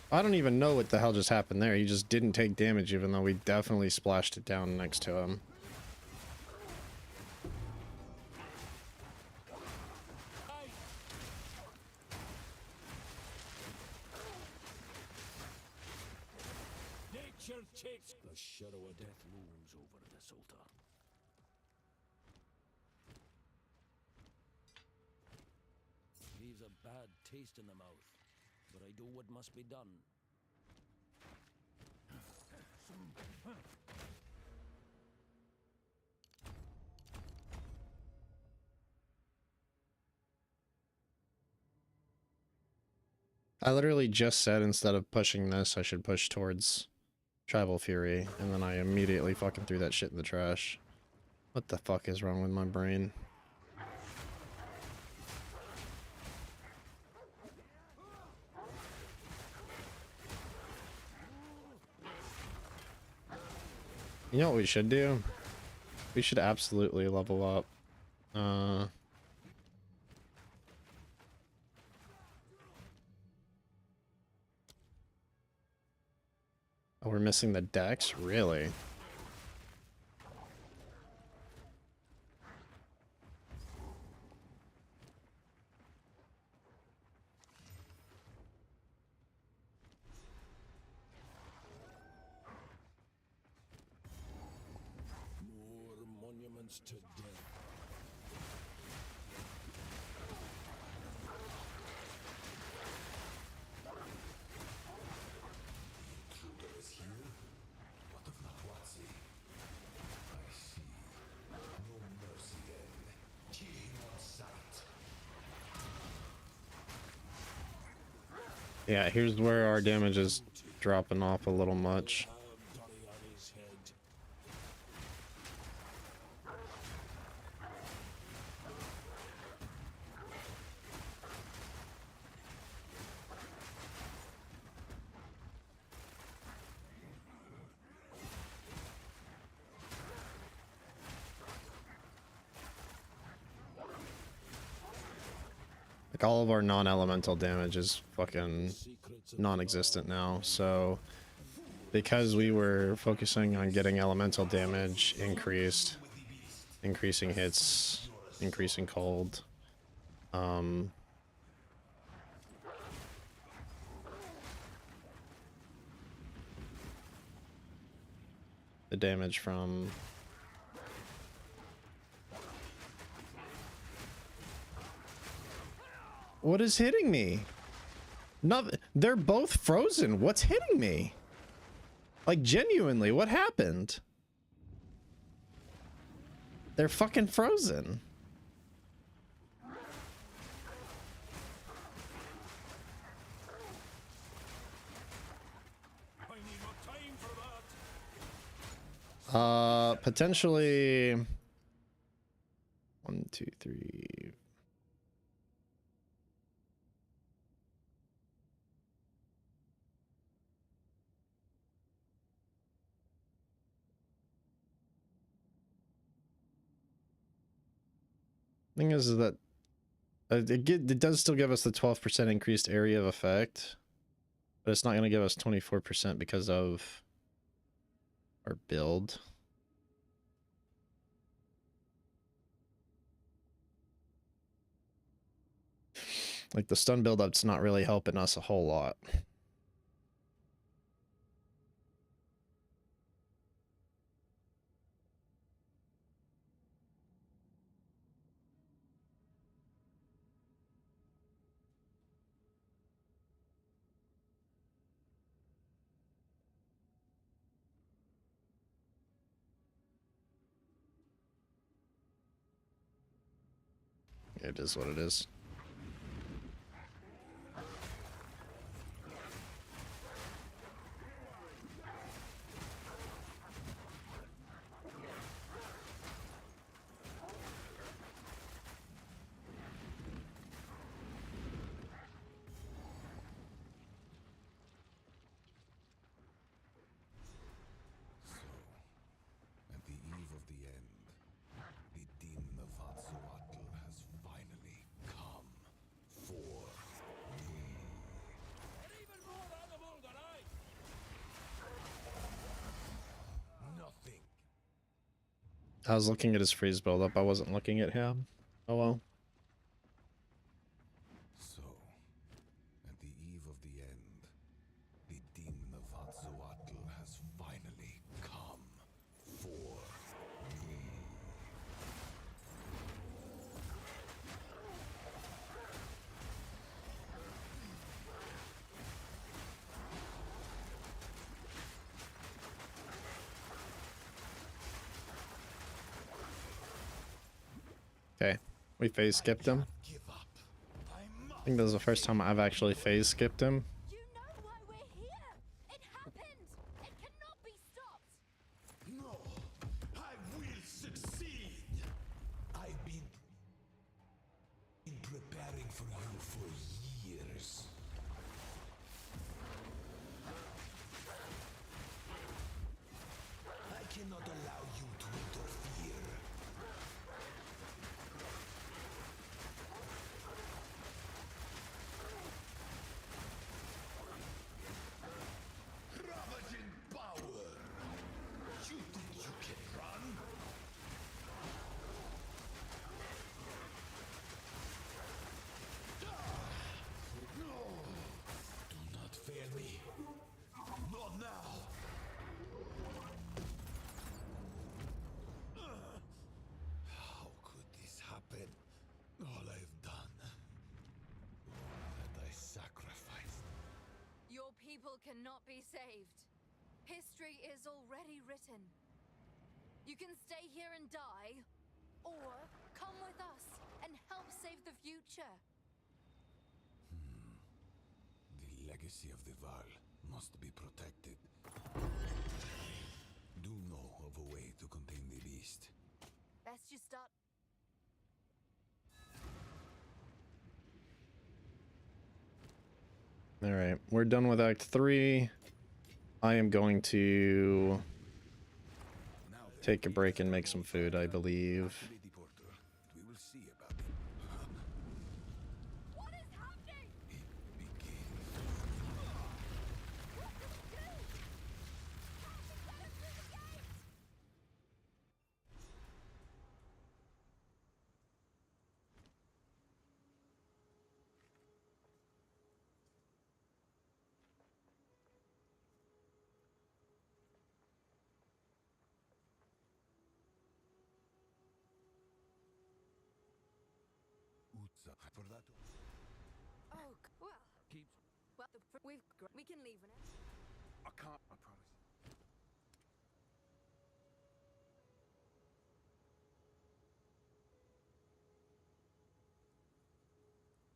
I don't even know what the hell just happened there. He just didn't take damage, even though we definitely splashed it down next to him. Nature takes the shadow of death looms over this altar. Leaves a bad taste in the mouth, but I do what must be done. I literally just said instead of pushing this, I should push towards Tribal Fury, and then I immediately fucking threw that shit in the trash. What the fuck is wrong with my brain? You know what we should do? We should absolutely level up. Oh, we're missing the dex? Really? More monuments to death. Intruder is here? What of Nahuatzi? I see. No mercy then. Kill him on sight. Yeah, here's where our damage is dropping off a little much. Have Doriani's head. Like, all of our non-elemental damage is fucking Secrets of non-existent now, so because we were focusing on getting elemental damage increased increasing hits, increasing cold. The damage from what is hitting me? Nothing. They're both frozen. What's hitting me? Like, genuinely, what happened? They're fucking frozen. I need more time for that. Potentially 1, 2, 3. Thing is that it does still give us the 12% increased area of effect, but it's not going to give us 24% because of our build. Like, the stun build-up's not really helping us a whole lot. It is what it is. At the eve of the end, the demon of Hatsuatl has finally come for me. An even more animal than I. Nothing. I was looking at his freeze build-up. I wasn't looking at him. Oh well. So, at the eve of the end, the demon of Hatsuatl has finally come for me. Okay, we phase skipped him. Give up. I must. I think this is the first time I've actually phase skipped him. You know why we're here! It happened! It cannot be stopped! No, I will succeed. I've been preparing for you for years. I cannot allow you to interfere. Ravaging power. You think you can run? No! Do not fail me. Not now. How could this happen? All I've done. All that I sacrificed. Your people cannot be saved. History is already written. You can stay here and die, or come with us and help save the future. The legacy of the Val must be protected. Do know of a way to contain the beast. Best you start. Alright, we're done with Act 3. I am going to Now then, take a break and make some food, I believe. activate the portal. We will see about it. What is happening? It begins. What do we do? How to get us through the gate? for that. Oh, well. Keep. Well, we can leave in it. I can't. I promise.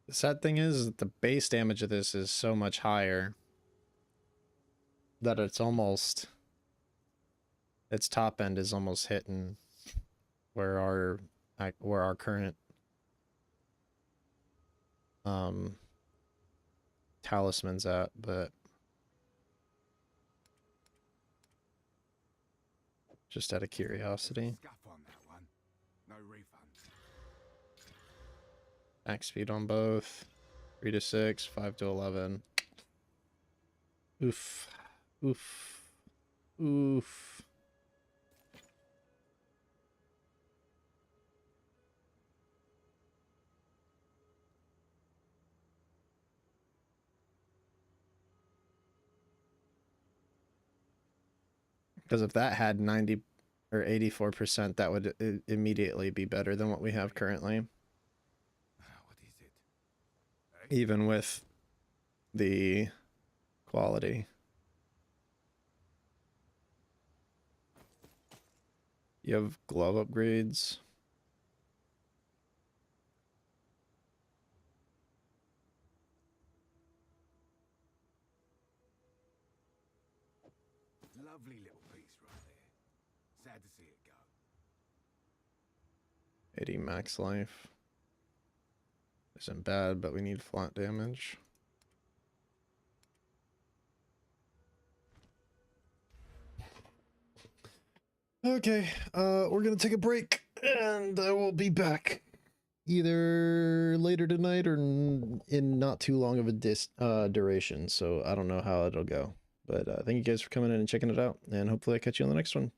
The sad thing is that the base damage of this is so much higher that its top end is almost hitting where our current talisman's at, but just out of curiosity. Scuff on that one. No refunds. Max speed on both. 3 to 6, 5 to 11. Oof. Oof. Oof. Because if that had 90 or 84%, that would immediately be better than what we have currently. What is it? Eh? Even with the quality. You have glove upgrades. Lovely little piece right there. Sad to see it go. 80 max life. Isn't bad, but we need flat damage. Okay, we're gonna take a break, and I will be back either later tonight or in not too long of a duration. So I don't know how it'll go, but thank you guys for coming in and checking it out, and hopefully I catch you on the next one.